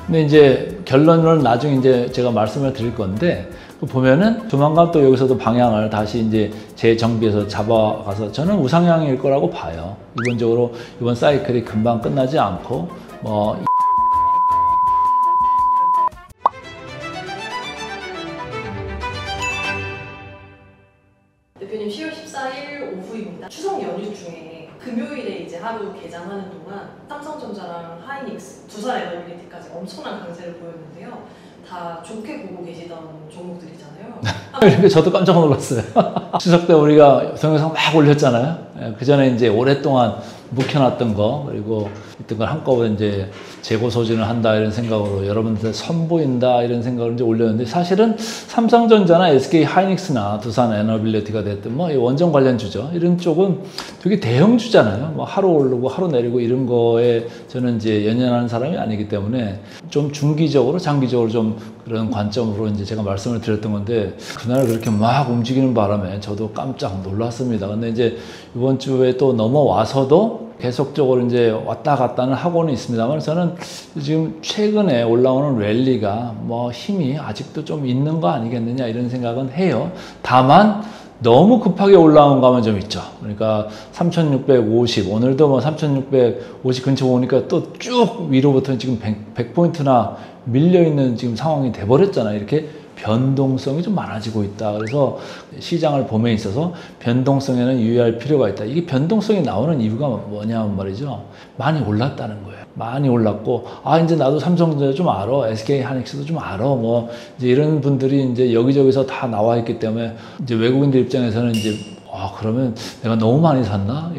근데 이제 결론을 나중에 이제 제가 말씀을 드릴 건데, 보면은 조만간 또 여기서도 방향을 다시 이제 재정비해서 잡아가서 저는 우상향일 거라고 봐요. 기본적으로 이번 사이클이 금방 끝나지 않고 뭐 대표님 10월 14일 오후입니다. 추석 연휴 중에 금요일에 이제 하루 개장하는 동안 삼성전자랑 하이닉스, 두산에너빌리티까지 엄청난 강세를 보였는데요. 다 좋게 보고 계시던 종목들이잖아요. 그러니까 저도 깜짝 놀랐어요. 추석 때 우리가 동영상 막 올렸잖아요. 그 전에 이제 오랫동안 묵혀놨던 거, 그리고 있던 걸 한꺼번에 이제 재고 소진을 한다 이런 생각으로 여러분들 선보인다 이런 생각을 이제 올렸는데, 사실은 삼성전자나 SK 하이닉스나 두산 에너빌리티가 됐든 뭐 원전 관련주죠. 이런 쪽은 되게 대형주잖아요. 뭐 하루 오르고 하루 내리고 이런 거에 저는 이제 연연하는 사람이 아니기 때문에 좀 중기적으로 장기적으로 좀 그런 관점으로 이제 제가 말씀을 드렸던 건데, 그날 그렇게 막 움직이는 바람에 저도 깜짝 놀랐습니다. 근데 이제 이번 주에 또 넘어와서도 계속적으로 이제 왔다 갔다는 하고는 있습니다만, 저는 지금 최근에 올라오는 랠리가 뭐 힘이 아직도 좀 있는 거 아니겠느냐 이런 생각은 해요. 다만 너무 급하게 올라온 감은 좀 있죠. 그러니까 3650, 오늘도 뭐 3650 근처 오니까 또 쭉 위로부터 지금 100포인트나 밀려있는 지금 상황이 돼버렸잖아요. 이렇게 변동성이 좀 많아지고 있다. 그래서 시장을 봄에 있어서 변동성에는 유의할 필요가 있다. 이게 변동성이 나오는 이유가 뭐냐면 말이죠. 많이 올랐다는 거예요. 많이 올랐고, 아, 이제 나도 삼성전자 좀 알아. SK 하이닉스도 좀 알아. 뭐, 이제 이런 분들이 이제 여기저기서 다 나와 있기 때문에, 이제 외국인들 입장에서는 이제, 아, 그러면 내가 너무 많이 샀나?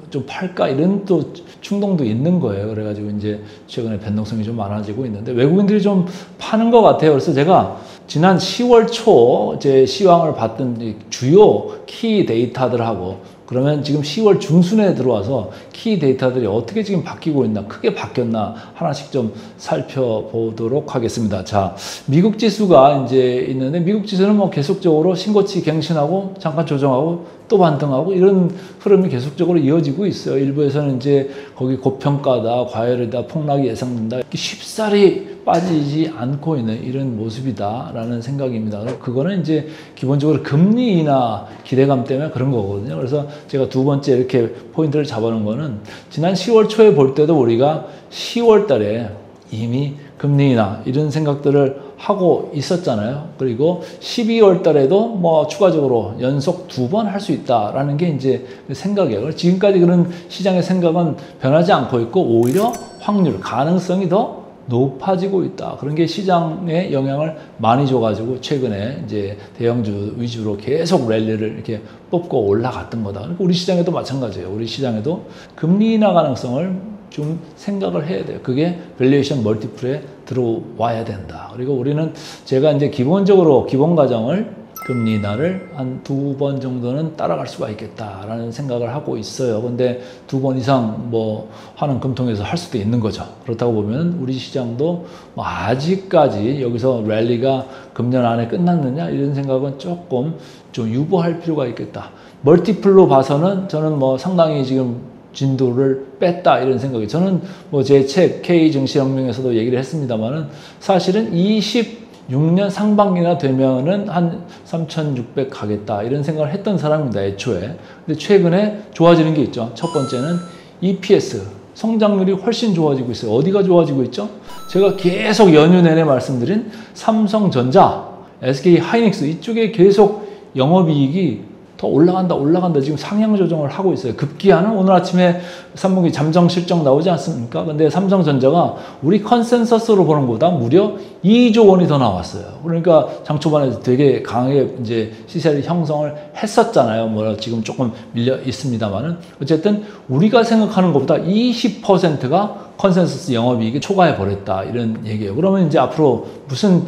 좀 팔까? 이런 또 충동도 있는 거예요. 그래가지고 이제 최근에 변동성이 좀 많아지고 있는데, 외국인들이 좀 파는 것 같아요. 그래서 제가 지난 10월 초 제 시황을 봤던 주요 키 데이터들하고, 그러면 지금 10월 중순에 들어와서 키 데이터들이 어떻게 지금 바뀌고 있나, 크게 바뀌었나 하나씩 좀 살펴보도록 하겠습니다. 자, 미국 지수가 이제 있는데, 미국 지수는 뭐 계속적으로 신고치 갱신하고 잠깐 조정하고 또 반등하고 이런 흐름이 계속적으로 이어지고 있어요. 일부에서는 이제 거기 고평가다, 과열이다, 폭락이 예상된다, 쉽사리 빠지지 않고 있는 이런 모습이다라는 생각입니다. 그거는 이제 기본적으로 금리 인하 기대감 때문에 그런 거거든요. 그래서 제가 두 번째 이렇게 포인트를 잡아놓은 거는, 지난 10월 초에 볼 때도 우리가 10월 달에 이미 금리 인하 이런 생각들을 하고 있었잖아요. 그리고 12월 달에도 뭐 추가적으로 연속 2번 할 수 있다라는 게 이제 생각이에요. 지금까지 그런 시장의 생각은 변하지 않고 있고, 오히려 확률, 가능성이 더 높아지고 있다. 그런 게 시장에 영향을 많이 줘가지고 최근에 이제 대형주 위주로 계속 랠리를 이렇게 뽑고 올라갔던 거다. 그러니까 우리 시장에도 마찬가지예요. 우리 시장에도 금리 인하 가능성을 좀 생각을 해야 돼요. 그게 밸류에이션 멀티플에 들어와야 된다. 그리고 우리는, 제가 이제 기본적으로 기본 가정을 금리 인하를 한 2번 정도는 따라갈 수가 있겠다라는 생각을 하고 있어요. 근데 2번 이상 뭐 하는 금통에서 할 수도 있는 거죠. 그렇다고 보면 우리 시장도 뭐 아직까지 여기서 랠리가 금년 안에 끝났느냐 이런 생각은 조금 좀 유보할 필요가 있겠다. 멀티플로 봐서는 저는 뭐 상당히 지금 진도를 뺐다 이런 생각이, 저는 뭐 제 책 K증시혁명에서도 얘기를 했습니다만은, 사실은 26년 상반기나 되면은 한 3,600 가겠다 이런 생각을 했던 사람입니다, 애초에. 근데 최근에 좋아지는 게 있죠. 첫 번째는 EPS 성장률이 훨씬 좋아지고 있어요. 어디가 좋아지고 있죠? 제가 계속 연휴 내내 말씀드린 삼성전자, SK 하이닉스 이쪽에 계속 영업이익이 더 올라간다. 지금 상향 조정을 하고 있어요. 급기야는 오늘 아침에 3분기 잠정 실적 나오지 않습니까? 근데 삼성전자가 우리 컨센서스로 보는 것보다 무려 2조 원이 더 나왔어요. 그러니까 장 초반에 되게 강하게 이제 시세를 형성을 했었잖아요. 뭐 지금 조금 밀려 있습니다만은, 어쨌든 우리가 생각하는 것보다 20%가 컨센서스 영업이익이 초과해 버렸다 이런 얘기예요. 그러면 이제 앞으로 무슨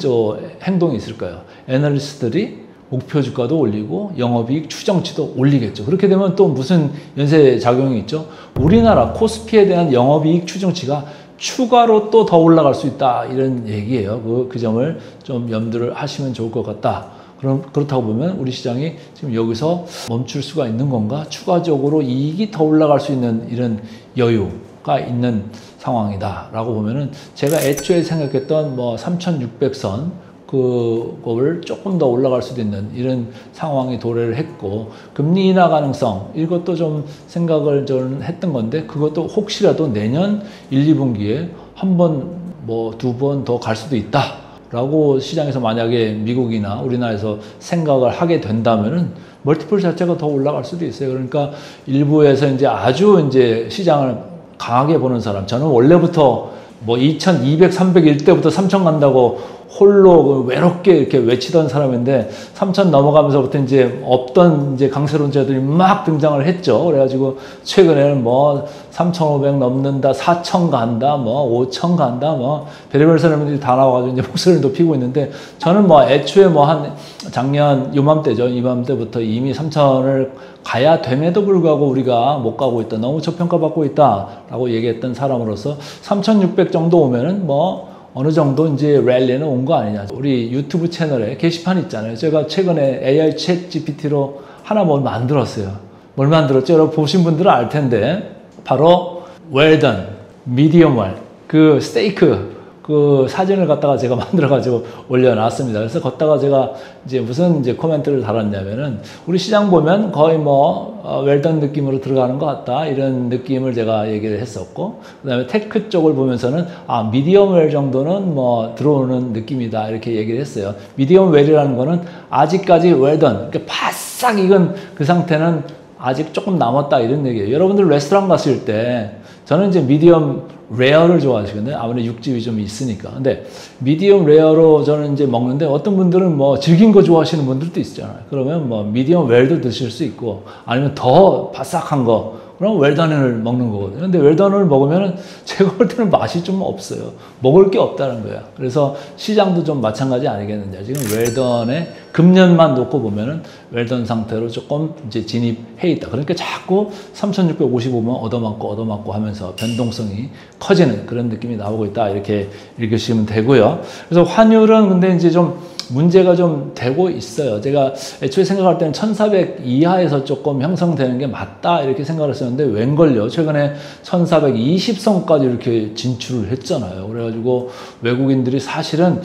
행동이 있을까요? 애널리스트들이 목표 주가도 올리고 영업이익 추정치도 올리겠죠. 그렇게 되면 또 무슨 연쇄 작용이 있죠? 우리나라 코스피에 대한 영업이익 추정치가 추가로 또 더 올라갈 수 있다 이런 얘기예요. 그 점을 좀 염두를 하시면 좋을 것 같다. 그렇다고 보면 우리 시장이 지금 여기서 멈출 수가 있는 건가? 추가적으로 이익이 더 올라갈 수 있는 이런 여유가 있는 상황이다라고 보면은 제가 애초에 생각했던 뭐 3,600선 그거를 조금 더 올라갈 수도 있는 이런 상황이 도래를 했고, 금리 인하 가능성 이것도 좀 생각을 좀 했던 건데, 그것도 혹시라도 내년 1, 2분기에 한 번 뭐 두 번 더 갈 수도 있다라고 시장에서 만약에 미국이나 우리나라에서 생각을 하게 된다면은 멀티플 자체가 더 올라갈 수도 있어요. 그러니까 일부에서 이제 아주 이제 시장을 강하게 보는 사람, 저는 원래부터 뭐 2,200, 300일 때부터 3,000 간다고 홀로 외롭게 이렇게 외치던 사람인데, 3,000 넘어가면서부터 이제 없던 이제 강세론자들이 막 등장을 했죠. 그래가지고 최근에는 뭐 3,500 넘는다, 4,000 간다, 뭐 5,000 간다, 뭐 별의별 사람들이 다 나와가지고 이제 목소리를 높이고 있는데, 저는 뭐 애초에 뭐 한 작년 요맘때죠. 이맘때부터 이미 3,000을 가야 됨에도 불구하고 우리가 못 가고 있다, 너무 저평가받고 있다라고 얘기했던 사람으로서 3,600 정도 오면은 뭐 어느 정도 이제 랠리는 온 거 아니냐. 우리 유튜브 채널에 게시판 있잖아요. 제가 최근에 AI 챗 GPT로 하나 뭘 만들었어요. 뭘 만들었죠? 여러분 보신 분들은 알 텐데, 바로 well done, medium well, 그 스테이크 그 사진을 갖다가 제가 만들어가지고 올려놨습니다. 그래서 걷다가 제가 이제 무슨 이제 코멘트를 달았냐면은, 우리 시장 보면 거의 뭐 웰던 느낌으로 들어가는 것 같다, 이런 느낌을 제가 얘기를 했었고, 그 다음에 테크 쪽을 보면서는 미디엄 웰 정도는 뭐 들어오는 느낌이다, 이렇게 얘기를 했어요. 미디엄 웰이라는 거는 아직까지 웰던, 그러니까 바싹 익은 그 상태는 아직 조금 남았다, 이런 얘기예요. 여러분들 레스토랑 갔을 때, 저는 이제 미디엄 레어를 좋아하시거든요. 아무래도 육즙이 좀 있으니까. 근데 미디엄 레어로 저는 이제 먹는데, 어떤 분들은 뭐 질긴 거 좋아하시는 분들도 있잖아요. 그러면 뭐 미디엄 웰도 드실 수 있고, 아니면 더 바삭한 거, 그럼 웰던을 먹는 거거든요. 근데 웰던을 먹으면은 제가 볼 때는 맛이 좀 없어요. 먹을 게 없다는 거야. 그래서 시장도 좀 마찬가지 아니겠느냐. 지금 웰던의 금년만 놓고 보면은 웰던 상태로 조금 이제 진입해 있다. 그러니까 자꾸 3,655만 얻어맞고 하면서 변동성이 커지는 그런 느낌이 나오고 있다, 이렇게 읽으시면 되고요. 그래서 환율은 근데 이제 좀 문제가 좀 되고 있어요. 제가 애초에 생각할 때는 1,400 이하에서 조금 형성되는 게 맞다, 이렇게 생각을 했었는데, 웬걸요? 최근에 1,420선까지 이렇게 진출을 했잖아요. 그래가지고 외국인들이 사실은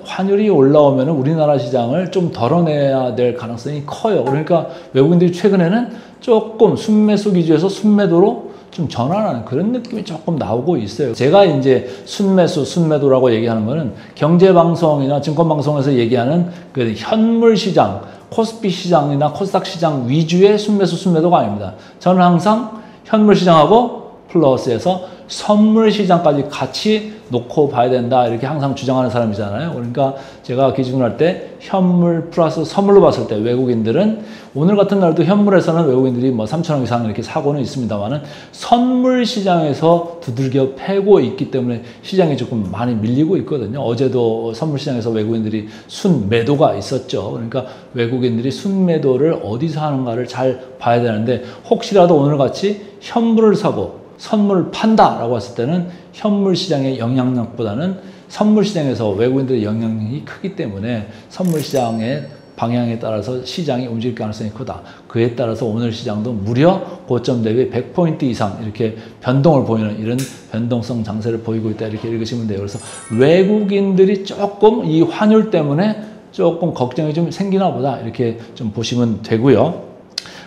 환율이 올라오면 우리나라 시장을 좀 덜어내야 될 가능성이 커요. 그러니까 외국인들이 최근에는 조금 순매수 기조에서 순매도로 좀 전환하는 그런 느낌이 조금 나오고 있어요. 제가 이제 순매수, 순매도라고 얘기하는 거는 경제방송이나 증권방송에서 얘기하는 그 현물 시장, 코스피 시장이나 코스닥 시장 위주의 순매수, 순매도가 아닙니다. 저는 항상 현물 시장하고 플러스해서 선물 시장까지 같이 놓고 봐야 된다, 이렇게 항상 주장하는 사람이잖아요. 그러니까 제가 기준을 할 때 현물 플러스 선물로 봤을 때, 외국인들은 오늘 같은 날도 현물에서는 외국인들이 뭐 3,000원 이상 이렇게 사고는 있습니다만은, 선물 시장에서 두들겨 패고 있기 때문에 시장이 조금 많이 밀리고 있거든요. 어제도 선물 시장에서 외국인들이 순매도가 있었죠. 그러니까 외국인들이 순매도를 어디서 하는가를 잘 봐야 되는데, 혹시라도 오늘 같이 현물을 사고 선물을 판다라고 했을 때는 현물 시장의 영향력보다는 선물 시장에서 외국인들의 영향력이 크기 때문에 선물 시장의 방향에 따라서 시장이 움직일 가능성이 크다. 그에 따라서 오늘 시장도 무려 고점 대비 100포인트 이상 이렇게 변동을 보이는 이런 변동성 장세를 보이고 있다, 이렇게 읽으시면 돼요. 그래서 외국인들이 조금 이 환율 때문에 조금 걱정이 좀 생기나 보다, 이렇게 좀 보시면 되고요.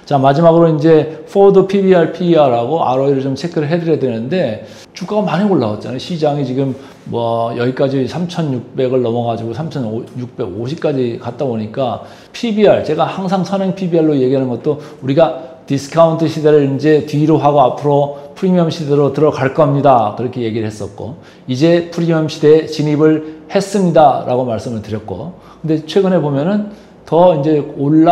자, 마지막으로 이제 forward PBR, PER하고 ROE를 좀 체크를 해드려야 되는데, 주가가 많이 올라왔잖아요. 시장이 지금 뭐 여기까지 3,600을 넘어가지고 3,650까지 갔다 보니까 PBR, 제가 항상 선행 PBR로 얘기하는 것도, 우리가 디스카운트 시대를 이제 뒤로 하고 앞으로 프리미엄 시대로 들어갈 겁니다, 그렇게 얘기를 했었고, 이제 프리미엄 시대에 진입을 했습니다 라고 말씀을 드렸고, 근데 최근에 보면은 더 이제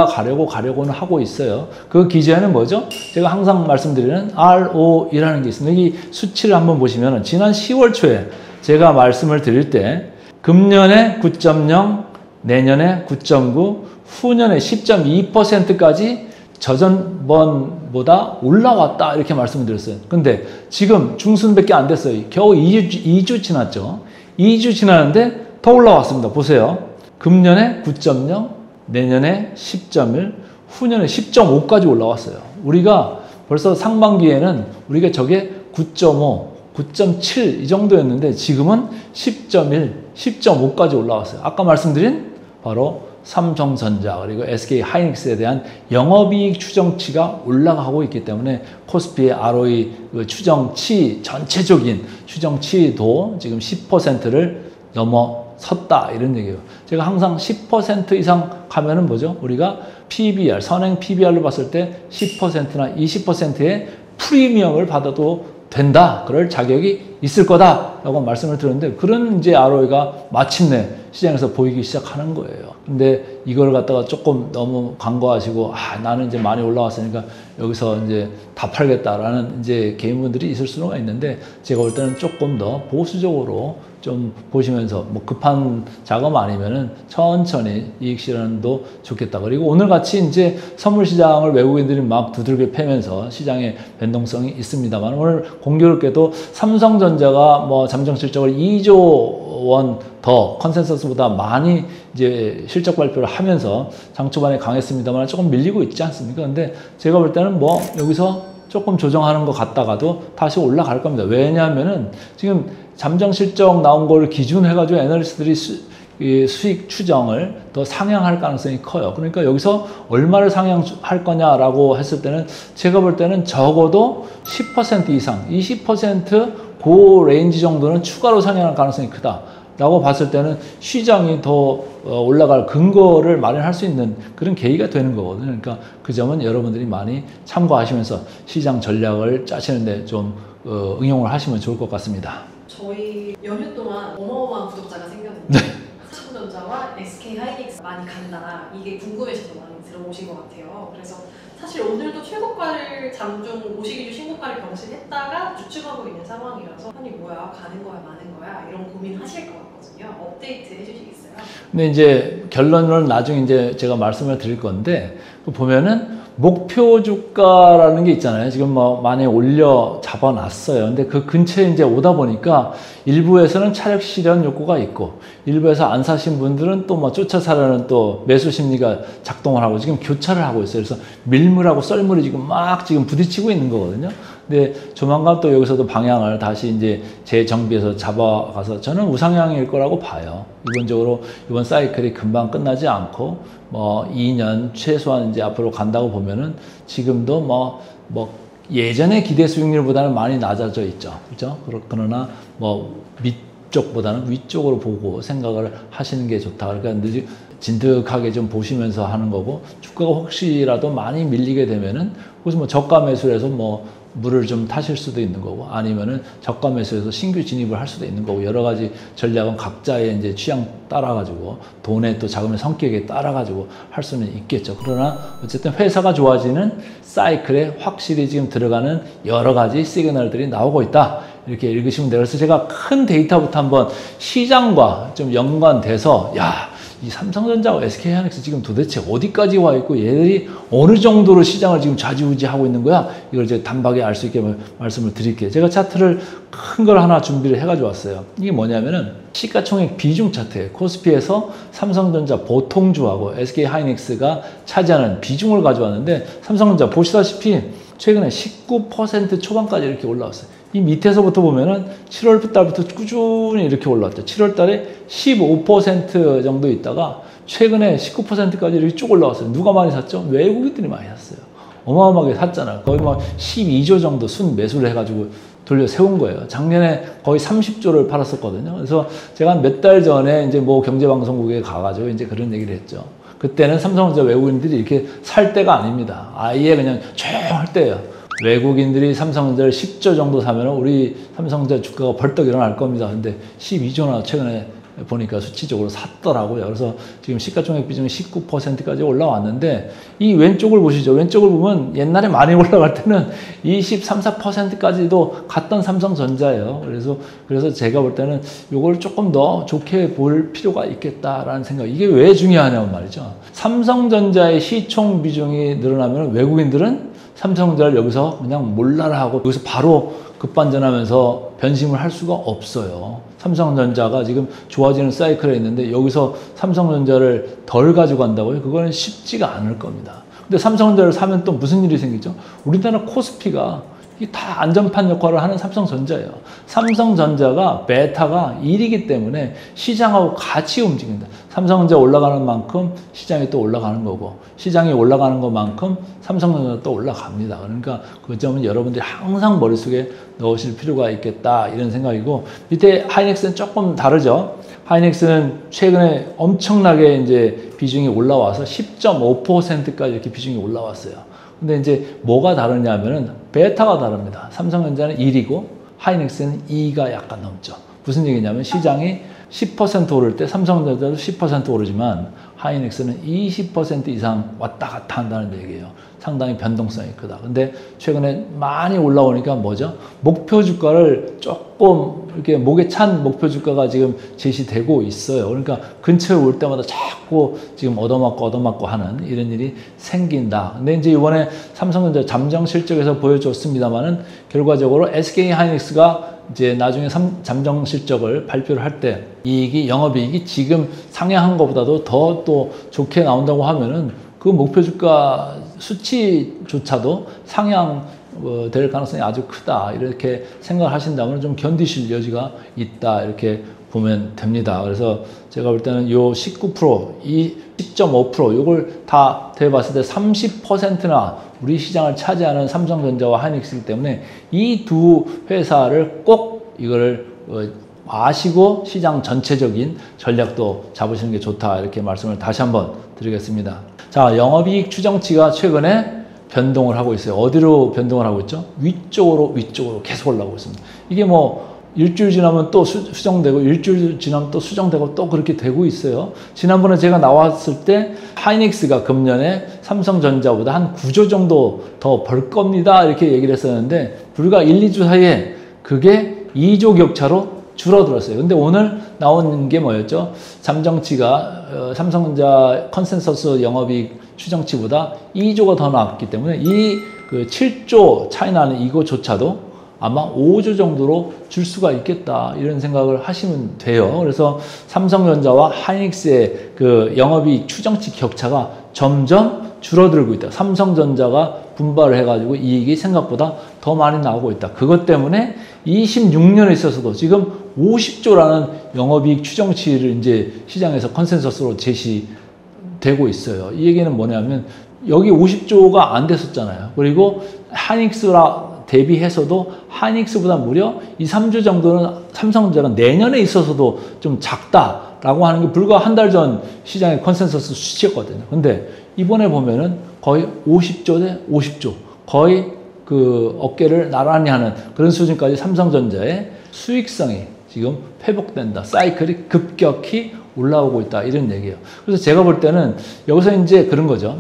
가려고는 하고 있어요. 그 기제는 뭐죠? 제가 항상 말씀드리는 ROE라는 게 있습니다. 이 수치를 한번 보시면, 지난 10월 초에 제가 말씀을 드릴 때 금년에 9.0, 내년에 9.9, 후년에 10.2%까지 저전번보다 올라왔다, 이렇게 말씀을 드렸어요. 근데 지금 중순밖에 안 됐어요. 겨우 2주 지났죠. 2주 지났는데 더 올라왔습니다. 보세요. 금년에 9.0, 내년에 10.1, 후년에 10.5까지 올라왔어요. 우리가 벌써 상반기에는 우리가 저게 9.5, 9.7 이 정도였는데 지금은 10.1, 10.5까지 올라왔어요. 아까 말씀드린 바로 삼성전자 그리고 SK 하이닉스에 대한 영업이익 추정치가 올라가고 있기 때문에 코스피의 ROE 추정치, 전체적인 추정치도 지금 10%를 넘어섰다 이런 얘기예요. 제가 항상 10% 이상 가면은 뭐죠? 우리가 PBR, 선행 PBR로 봤을 때 10%나 20%의 프리미엄을 받아도 된다. 그럴 자격이 있을 거다라고 말씀을 드렸는데 그런 이제 ROE가 마침내 시장에서 보이기 시작하는 거예요. 근데 이걸 갖다가 조금 너무 간과하시고 나는 이제 많이 올라왔으니까 여기서 이제 다 팔겠다라는 이제 개인분들이 있을 수가 있는데 제가 볼 때는 조금 더 보수적으로 좀 보시면서 뭐 급한 작업 아니면은 천천히 이익 실현도 좋겠다. 그리고 오늘 같이 이제 선물 시장을 외국인들이 막 두들겨 패면서 시장의 변동성이 있습니다만 오늘 공교롭게도 삼성전자가 뭐 잠정 실적을 2조 원 더 컨센서스보다 많이 이제 실적 발표를 하면서 장 초반에 강했습니다만 조금 밀리고 있지 않습니까? 근데 제가 볼 때는 뭐 여기서 조금 조정하는 것 같다가도 다시 올라갈 겁니다. 왜냐하면은 지금 잠정 실적 나온 걸 기준해가지고 애널리스트들이 수익 추정을 더 상향할 가능성이 커요. 그러니까 여기서 얼마를 상향할 거냐라고 했을 때는 제가 볼 때는 적어도 10% 이상, 20% 그 레인지 정도는 추가로 상향할 가능성이 크다. 라고 봤을 때는 시장이 더 올라갈 근거를 마련할 수 있는 그런 계기가 되는 거거든요. 그러니까 그 점은 여러분들이 많이 참고하시면서 시장 전략을 짜시는데 좀 응용을 하시면 좋을 것 같습니다. 저희 연휴 동안 어마어마한 구독자가 생겼는데 삼성전자와 SK 하이닉스 많이 간다 이게 궁금해서도 많이 들어오신 것 같아요. 그래서 사실 오늘도 최고가를 장중 52주 신고가를 경신했다가 주춤하고 있는 상황이라서 아니 뭐야 가는 거야 마는 거야 이런 고민하실 것 같거든요. 업데이트 해주시겠어요? 근데 이제 결론을 나중에 이제 제가 말씀을 드릴 건데 보면은 목표 주가라는 게 있잖아요. 지금 뭐 많이 올려 잡아놨어요. 근데 그 근처에 이제 오다 보니까 일부에서는 차력 실현 욕구가 있고 일부에서 안 사신 분들은 또 뭐 쫓아 사려는 또 매수 심리가 작동을 하고 지금 교차를 하고 있어요. 그래서 밀물하고 썰물이 지금 막 지금 부딪히고 있는 거거든요. 근데 조만간 또 여기서도 방향을 다시 이제 재정비해서 잡아가서 저는 우상향일 거라고 봐요. 기본적으로 이번 사이클이 금방 끝나지 않고 뭐 2년 최소한 이제 앞으로 간다고 보면은 지금도 뭐 예전의 기대 수익률보다는 많이 낮아져 있죠. 그죠? 그러나 뭐 밑쪽보다는 위쪽으로 보고 생각을 하시는 게 좋다. 그러니까 진득하게 좀 보시면서 하는 거고 주가가 혹시라도 많이 밀리게 되면은 그래서 뭐 저가 매수를 해서 뭐 물을 좀 타실 수도 있는 거고 아니면은 저가 매수해서 신규 진입을 할 수도 있는 거고 여러 가지 전략은 각자의 이제 취향 따라 가지고 돈의 또 자금의 성격에 따라 가지고 할 수는 있겠죠. 그러나 어쨌든 회사가 좋아지는 사이클에 확실히 지금 들어가는 여러 가지 시그널들이 나오고 있다. 이렇게 읽으시면 돼요. 그래서 제가 큰 데이터부터 한번 시장과 좀 연관돼서 이 삼성전자와 SK하이닉스 지금 도대체 어디까지 와 있고 얘들이 어느 정도로 시장을 지금 좌지우지하고 있는 거야? 이걸 이제 단박에 알 수 있게 말씀을 드릴게요. 제가 차트를 큰 걸 하나 준비를 해가지고 왔어요. 이게 뭐냐면은 시가총액 비중 차트예요. 코스피에서 삼성전자 보통주하고 SK하이닉스가 차지하는 비중을 가져왔는데 삼성전자 보시다시피 최근에 19% 초반까지 이렇게 올라왔어요. 이 밑에서부터 보면은 7월 달부터 꾸준히 이렇게 올라왔죠. 7월 달에 15% 정도 있다가 최근에 19%까지 이렇게 쭉 올라왔어요. 누가 많이 샀죠? 외국인들이 많이 샀어요. 어마어마하게 샀잖아요. 거의 뭐 12조 정도 순 매수를 해가지고 돌려 세운 거예요. 작년에 거의 30조를 팔았었거든요. 그래서 제가 몇 달 전에 이제 뭐 경제방송국에 가가지고 이제 그런 얘기를 했죠. 그때는 삼성전자 외국인들이 이렇게 살 때가 아닙니다. 아예 그냥 조용할 때예요. 외국인들이 삼성전자를 10조 정도 사면 우리 삼성전자 주가가 벌떡 일어날 겁니다. 근데 12조나 최근에 보니까 수치적으로 샀더라고요. 그래서 지금 시가총액 비중이 19%까지 올라왔는데 이 왼쪽을 보시죠. 왼쪽을 보면 옛날에 많이 올라갈 때는 23, 4%까지도 갔던 삼성전자예요. 그래서 제가 볼 때는 이걸 조금 더 좋게 볼 필요가 있겠다라는 생각. 이게 왜 중요하냐면 말이죠. 삼성전자의 시총 비중이 늘어나면 외국인들은 삼성전자를 여기서 그냥 몰라라 하고 여기서 바로 급반전하면서 변심을 할 수가 없어요. 삼성전자가 지금 좋아지는 사이클에 있는데 여기서 삼성전자를 덜 가지고 간다고요? 그거는 쉽지가 않을 겁니다. 근데 삼성전자를 사면 또 무슨 일이 생기죠? 우리나라 코스피가 이게 다 안전판 역할을 하는 삼성전자예요. 삼성전자가 베타가 1이기 때문에 시장하고 같이 움직인다. 삼성전자 올라가는 만큼 시장이 또 올라가는 거고, 시장이 올라가는 것만큼 삼성전자 또 올라갑니다. 그러니까 그 점은 여러분들이 항상 머릿속에 넣으실 필요가 있겠다, 이런 생각이고, 밑에 하이닉스는 조금 다르죠. 하이닉스는 최근에 엄청나게 이제 비중이 올라와서 10.5%까지 이렇게 비중이 올라왔어요. 근데 이제 뭐가 다르냐면은 베타가 다릅니다. 삼성전자는 1이고 하이닉스는 2가 약간 넘죠. 무슨 얘기냐면 시장이 10% 오를 때 삼성전자도 10% 오르지만 하이닉스는 20% 이상 왔다 갔다 한다는 얘기예요. 상당히 변동성이 크다. 근데 최근에 많이 올라오니까 뭐죠? 목표 주가를 조금 이렇게 목에 찬 목표 주가가 지금 제시되고 있어요. 그러니까 근처에 올 때마다 자꾸 지금 얻어맞고 하는 이런 일이 생긴다. 근데 이제 이번에 삼성전자 잠정 실적에서 보여줬습니다만은 결과적으로 SK 하이닉스가 이제 나중에 잠정 실적을 발표를 할 때 이익이, 영업이익이 지금 상향한 것보다도 더 또 좋게 나온다고 하면은 그 목표 주가 수치조차도 상향 될 가능성이 아주 크다, 이렇게 생각하신다면 좀 견디실 여지가 있다, 이렇게 보면 됩니다. 그래서 제가 볼 때는 요 19%, 이 10.5% 요걸 다 대봤을 때 30%나 우리 시장을 차지하는 삼성전자와 하이닉스이기 때문에 이 두 회사를 꼭 이거를 아시고 시장 전체적인 전략도 잡으시는 게 좋다, 이렇게 말씀을 다시 한번 드리겠습니다. 자, 영업이익 추정치가 최근에 변동을 하고 있어요. 어디로 변동을 하고 있죠? 위쪽으로 계속 올라오고 있습니다. 이게 뭐 일주일 지나면 또 수정되고 일주일 지나면 또 수정되고 또 그렇게 되고 있어요. 지난번에 제가 나왔을 때 하이닉스가 금년에 삼성전자보다 한 9조 정도 더 벌 겁니다, 이렇게 얘기를 했었는데 불과 1, 2주 사이에 그게 2조 격차로 줄어들었어요. 근데 오늘 나온 게 뭐였죠? 잠정치가 삼성전자 컨센서스 영업이익 추정치보다 2조가 더 나왔기 때문에 이 그 7조 차이 나는 이거조차도 아마 5조 정도로 줄 수가 있겠다, 이런 생각을 하시면 돼요. 그래서 삼성전자와 하이닉스의 그 영업이익 추정치 격차가 점점 줄어들고 있다. 삼성전자가 분발을 해가지고 이익이 생각보다 더 많이 나오고 있다. 그것 때문에 26년에 있어서도 지금 50조라는 영업이익 추정치를 이제 시장에서 컨센서스로 제시되고 있어요. 이 얘기는 뭐냐면 여기 50조가 안 됐었잖아요. 그리고 하이닉스라 대비해서도 하이닉스보다 무려 2, 3조 정도는 삼성전자가 내년에 있어서도 좀 작다라고 하는 게 불과 한 달 전 시장의 컨센서스 수치였거든요. 근데 이번에 보면은 거의 50조 대 50조, 거의 그 어깨를 나란히 하는 그런 수준까지 삼성전자의 수익성이 지금 회복된다. 사이클이 급격히 올라오고 있다, 이런 얘기예요. 그래서 제가 볼 때는 여기서 이제 그런 거죠.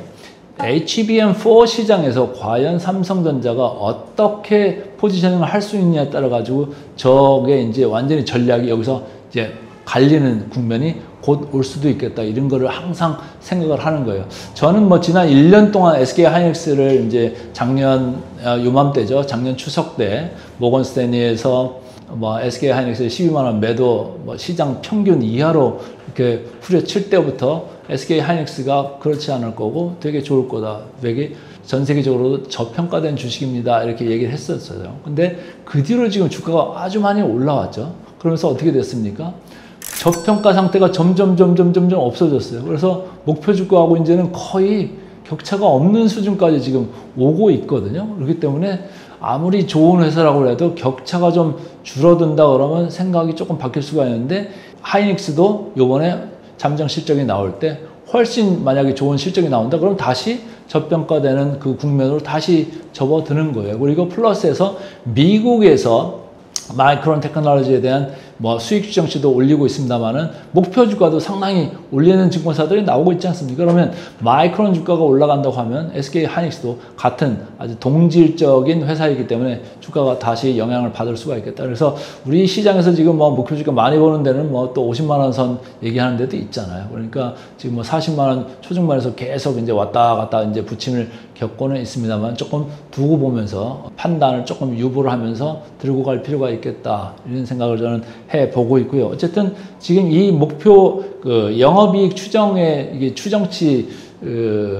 HBM4 시장에서 과연 삼성전자가 어떻게 포지셔닝을 할 수 있느냐에 따라 가지고 저게 이제 완전히 전략이 여기서 이제 갈리는 국면이 곧 올 수도 있겠다, 이런 거를 항상 생각을 하는 거예요. 저는 뭐 지난 1년 동안 SK 하이닉스를 이제 작년 요맘때죠. 작년 추석 때 모건 스탠리에서 뭐 SK 하이닉스의 12만 원 매도 뭐 시장 평균 이하로 이렇게 후려칠 때부터 SK 하이닉스가 그렇지 않을 거고 되게 좋을 거다, 되게 전 세계적으로 저평가된 주식입니다, 이렇게 얘기를 했었어요. 근데 그 뒤로 지금 주가가 아주 많이 올라왔죠. 그러면서 어떻게 됐습니까? 저평가 상태가 점점 없어졌어요. 그래서 목표 주가하고 이제는 거의 격차가 없는 수준까지 지금 오고 있거든요. 그렇기 때문에 아무리 좋은 회사라고 해도 격차가 좀 줄어든다 그러면 생각이 조금 바뀔 수가 있는데, 하이닉스도 요번에 잠정 실적이 나올 때 훨씬 만약에 좋은 실적이 나온다 그럼 다시 저평가되는 그 국면으로 다시 접어드는 거예요. 그리고 플러스에서 미국에서 마이크론 테크놀로지에 대한 뭐 수익 추정치도 올리고 있습니다만은 목표 주가도 상당히 올리는 증권사들이 나오고 있지 않습니까? 그러면 마이크론 주가가 올라간다고 하면 SK 하이닉스도 같은 아주 동질적인 회사이기 때문에 주가가 다시 영향을 받을 수가 있겠다. 그래서 우리 시장에서 지금 뭐 목표 주가 많이 보는 데는 뭐 또 50만 원 선 얘기하는 데도 있잖아요. 그러니까 지금 뭐 40만 원 초중반에서 계속 이제 왔다 갔다 이제 부침을 겪고는 있습니다만 조금 두고 보면서 판단을 조금 유보를 하면서 들고 갈 필요가 있겠다, 이런 생각을 저는 해 보고 있고요. 어쨌든 지금 이 목표 그 영업이익 추정의 이게 추정치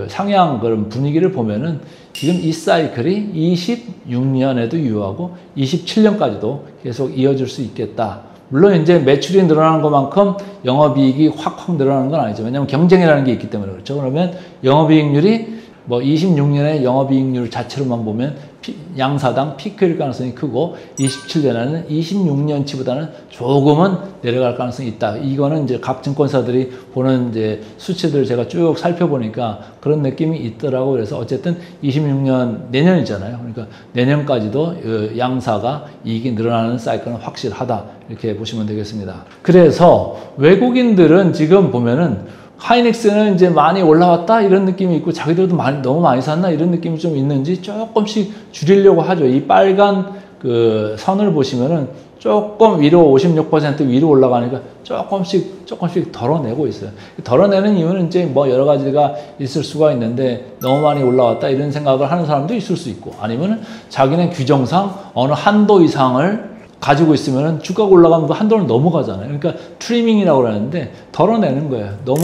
상향 그런 분위기를 보면은 지금 이 사이클이 26년에도 유효하고 27년까지도 계속 이어질 수 있겠다. 물론 이제 매출이 늘어나는 것만큼 영업이익이 확 늘어나는 건 아니죠. 왜냐하면 경쟁이라는 게 있기 때문에 그렇죠. 그러면 영업이익률이 뭐 26년의 영업이익률 자체로만 보면 양사당 피크일 가능성이 크고 27년에는 26년치보다는 조금은 내려갈 가능성이 있다. 이거는 이제 각 증권사들이 보는 이제 수치들을 제가 쭉 살펴보니까 그런 느낌이 있더라고. 그래서 어쨌든 26년 내년이잖아요. 그러니까 내년까지도 양사가 이익이 늘어나는 사이클은 확실하다. 이렇게 보시면 되겠습니다. 그래서 외국인들은 지금 보면은 하이닉스는 이제 많이 올라왔다 이런 느낌이 있고 자기들도 너무 많이 샀나 이런 느낌이 좀 있는지 조금씩 줄이려고 하죠. 이 빨간 그 선을 보시면은 조금 위로 56% 위로 올라가니까 조금씩 덜어내고 있어요. 덜어내는 이유는 이제 뭐 여러 가지가 있을 수가 있는데 너무 많이 올라왔다 이런 생각을 하는 사람도 있을 수 있고 아니면은 자기는 규정상 어느 한도 이상을 가지고 있으면 주가가 올라가면 그 한도를 넘어가잖아요. 그러니까 트리밍이라고 그러는데 덜어내는 거예요. 너무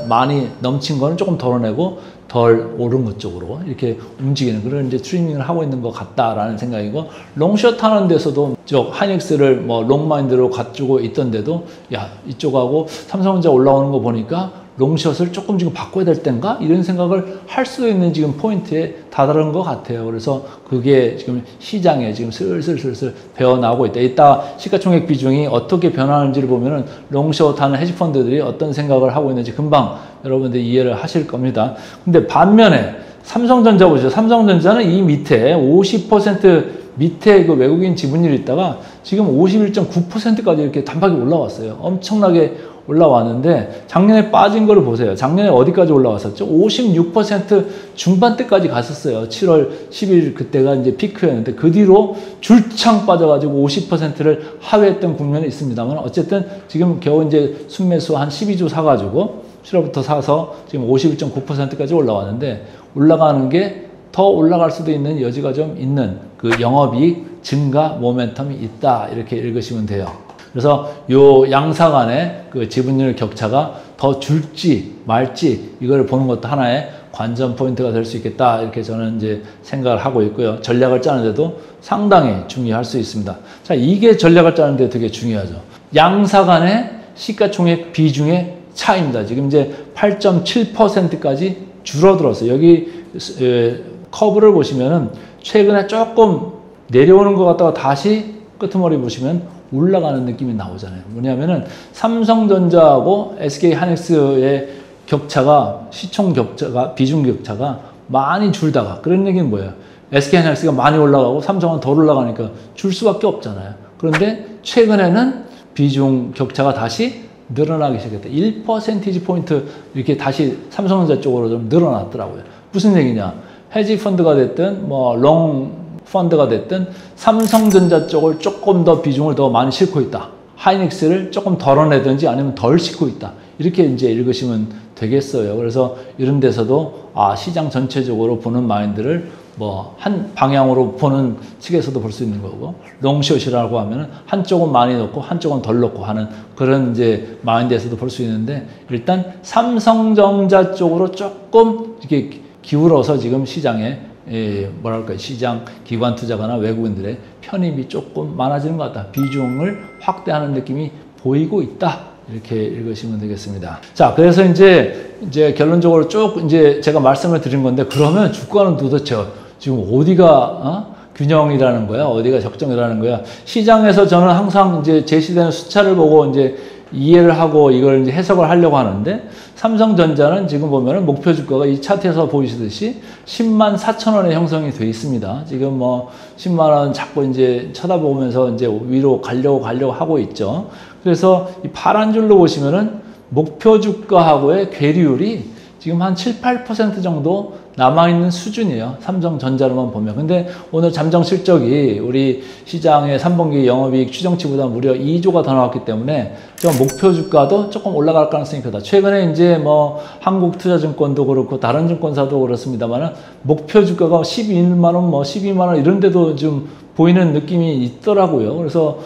많이 넘친 거는 조금 덜어내고 덜 오른 것 쪽으로 이렇게 움직이는 그런 이제 트리밍을 하고 있는 것 같다라는 생각이고 롱숏 하는 데서도 저 하이닉스를 뭐 롱마인드로 가지고 있던데도 야 이쪽하고 삼성전자 올라오는 거 보니까 롱숏을 조금 지금 바꿔야 될 땐가? 이런 생각을 할 수 있는 지금 포인트에 다다른 것 같아요. 그래서 그게 지금 시장에 지금 슬슬 배어나오고 있다. 이따 시가총액 비중이 어떻게 변하는지를 보면은 롱숏 하는 헤지펀드들이 어떤 생각을 하고 있는지 금방 여러분들이 이해를 하실 겁니다. 근데 반면에 삼성전자 보시죠. 삼성전자는 이 밑에 50% 밑에 그 외국인 지분율이 있다가 지금 51.9%까지 이렇게 단박에 올라왔어요. 엄청나게 올라왔는데 작년에 빠진 거를 보세요. 작년에 어디까지 올라왔었죠? 56% 중반대까지 갔었어요. 7월 10일 그때가 이제 피크였는데 그 뒤로 줄창 빠져가지고 50%를 하회했던 국면이 있습니다만 어쨌든 지금 겨우 이제 순매수 한 12주 사가지고 7월부터 사서 지금 51.9%까지 올라왔는데 올라가는 게 더 올라갈 수도 있는 여지가 좀 있는 그 영업이익 증가 모멘텀이 있다. 이렇게 읽으시면 돼요. 그래서 요 양사 간의 그 지분율 격차가 더 줄지 말지 이걸 보는 것도 하나의 관전 포인트가 될 수 있겠다. 이렇게 저는 이제 생각을 하고 있고요. 전략을 짜는데도 상당히 중요할 수 있습니다. 자, 이게 전략을 짜는데 되게 중요하죠. 양사 간의 시가총액 비중의 차이입니다. 지금 이제 8.7%까지 줄어들었어요. 여기 커브를 보시면은 최근에 조금 내려오는 것 같다가 다시 끄트머리 보시면 올라가는 느낌이 나오잖아요. 뭐냐면은 삼성전자하고 SK하이닉스의 격차가 시총 격차가 비중 격차가 많이 줄다가 그런 얘기는 뭐예요? SK하이닉스가 많이 올라가고 삼성은 덜 올라가니까 줄 수밖에 없잖아요. 그런데 최근에는 비중 격차가 다시 늘어나기 시작했다. 1% 포인트 이렇게 다시 삼성전자 쪽으로 좀 늘어났더라고요. 무슨 얘기냐? 헤지 펀드가 됐든 뭐 롱 펀드가 됐든 삼성전자 쪽을 조금 더 비중을 더 많이 싣고 있다. 하이닉스를 조금 덜어내든지 아니면 덜 싣고 있다. 이렇게 이제 읽으시면 되겠어요. 그래서 이런 데서도 시장 전체적으로 보는 마인드를 뭐 한 방향으로 보는 측에서도 볼 수 있는 거고 롱숏이라고 하면은 한쪽은 많이 넣고 한쪽은 덜 넣고 하는 그런 이제 마인드에서도 볼 수 있는데 일단 삼성전자 쪽으로 조금 이렇게 기울어서 지금 시장에 뭐랄까 시장 기관 투자가나 외국인들의 편입이 조금 많아지는 것 같다. 비중을 확대하는 느낌이 보이고 있다. 이렇게 읽으시면 되겠습니다. 자, 그래서 이제 결론적으로 쭉 이제 제가 말씀을 드린 건데 그러면 주가는 도대체 지금 어디가 균형이라는 거야? 어디가 적정이라는 거야? 시장에서 저는 항상 이제 제시되는 숫자를 보고 이제 이해를 하고 이걸 이제 해석을 하려고 하는데 삼성전자는 지금 보면은 목표 주가가 이 차트에서 보이시듯이 10만 4천 원에 형성이 돼 있습니다. 지금 뭐 10만 원 자꾸 이제 쳐다보면서 이제 위로 가려고 하고 있죠. 그래서 이 파란 줄로 보시면은 목표 주가하고의 괴리율이 지금 한 7, 8% 정도 남아있는 수준이에요. 삼성전자로만 보면. 근데 오늘 잠정 실적이 우리 시장의 3분기 영업이익 추정치보다 무려 2조가 더 나왔기 때문에 좀 목표 주가도 조금 올라갈 가능성이 크다. 최근에 이제 뭐 한국투자증권도 그렇고 다른 증권사도 그렇습니다만은 목표 주가가 11만 원, 뭐 12만 원 이런 데도 좀 보이는 느낌이 있더라고요. 그래서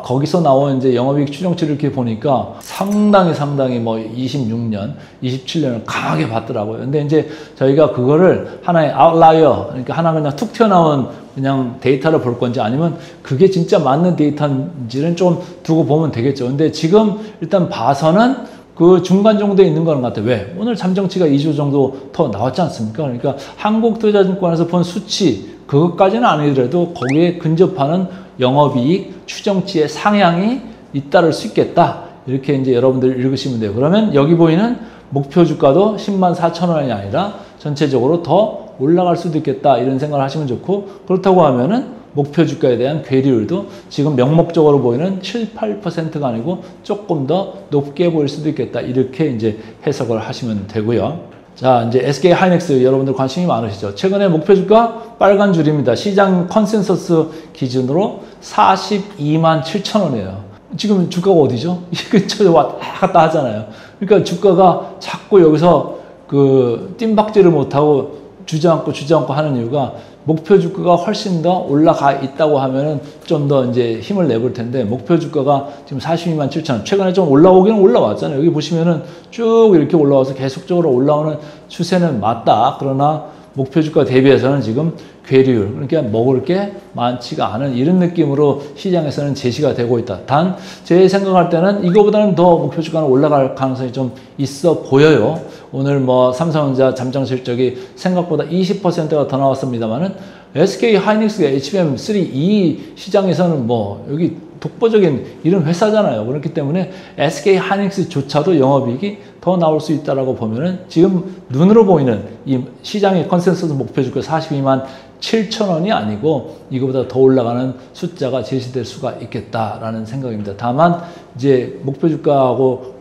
거기서 나온 이제 영업이익 추정치를 이렇게 보니까 상당히 뭐 26년, 27년을 강하게 봤더라고요. 근데 이제 저희가 그거를 하나의 아웃라이어, 그러니까 하나 그냥 툭 튀어나온 그냥 데이터를 볼 건지 아니면 그게 진짜 맞는 데이터인지는 좀 두고 보면 되겠죠. 근데 지금 일단 봐서는 그 중간 정도에 있는 거는 것 같아요. 왜? 오늘 잠정치가 2조 정도 더 나왔지 않습니까? 그러니까 한국투자증권에서 본 수치, 그것까지는 아니더라도 거기에 근접하는 영업이익 추정치의 상향이 잇따를 수 있겠다. 이렇게 이제 여러분들 읽으시면 돼요. 그러면 여기 보이는 목표 주가도 104,000원이 아니라 전체적으로 더 올라갈 수도 있겠다. 이런 생각을 하시면 좋고, 그렇다고 하면은 목표 주가에 대한 괴리율도 지금 명목적으로 보이는 7, 8%가 아니고 조금 더 높게 보일 수도 있겠다. 이렇게 이제 해석을 하시면 되고요. 자, 이제 SK 하이닉스 여러분들 관심이 많으시죠? 최근에 목표 주가 빨간 줄입니다. 시장 컨센서스 기준으로 42만 7천원이에요. 지금 주가가 어디죠? 이 근처에 왔다 갔다 하잖아요. 그러니까 주가가 자꾸 여기서 그 뜀박질을 못하고 주저앉고 하는 이유가 목표 주가가 훨씬 더 올라가 있다고 하면은 좀 더 이제 힘을 내볼 텐데, 목표 주가가 지금 42만 7천원. 최근에 좀 올라오기는 올라왔잖아요. 여기 보시면은 쭉 이렇게 올라와서 계속적으로 올라오는 추세는 맞다. 그러나 목표 주가 대비해서는 지금 괴리율, 그러니까 먹을 게 많지가 않은 이런 느낌으로 시장에서는 제시가 되고 있다. 단, 제 생각할 때는 이거보다는 더 목표 주가는 올라갈 가능성이 좀 있어 보여요. 오늘 뭐 삼성전자 잠정 실적이 생각보다 20%가 더 나왔습니다만은 SK 하이닉스가 HBM3 이 시장에서는 뭐 여기 독보적인 이런 회사잖아요. 그렇기 때문에 SK 하이닉스조차도 영업이익이 더 나올 수 있다라고 보면은 지금 눈으로 보이는 이 시장의 컨센서스 목표 주가 42만 7천원이 아니고 이거보다 더 올라가는 숫자가 제시될 수가 있겠다라는 생각입니다. 다만 이제 목표 주가하고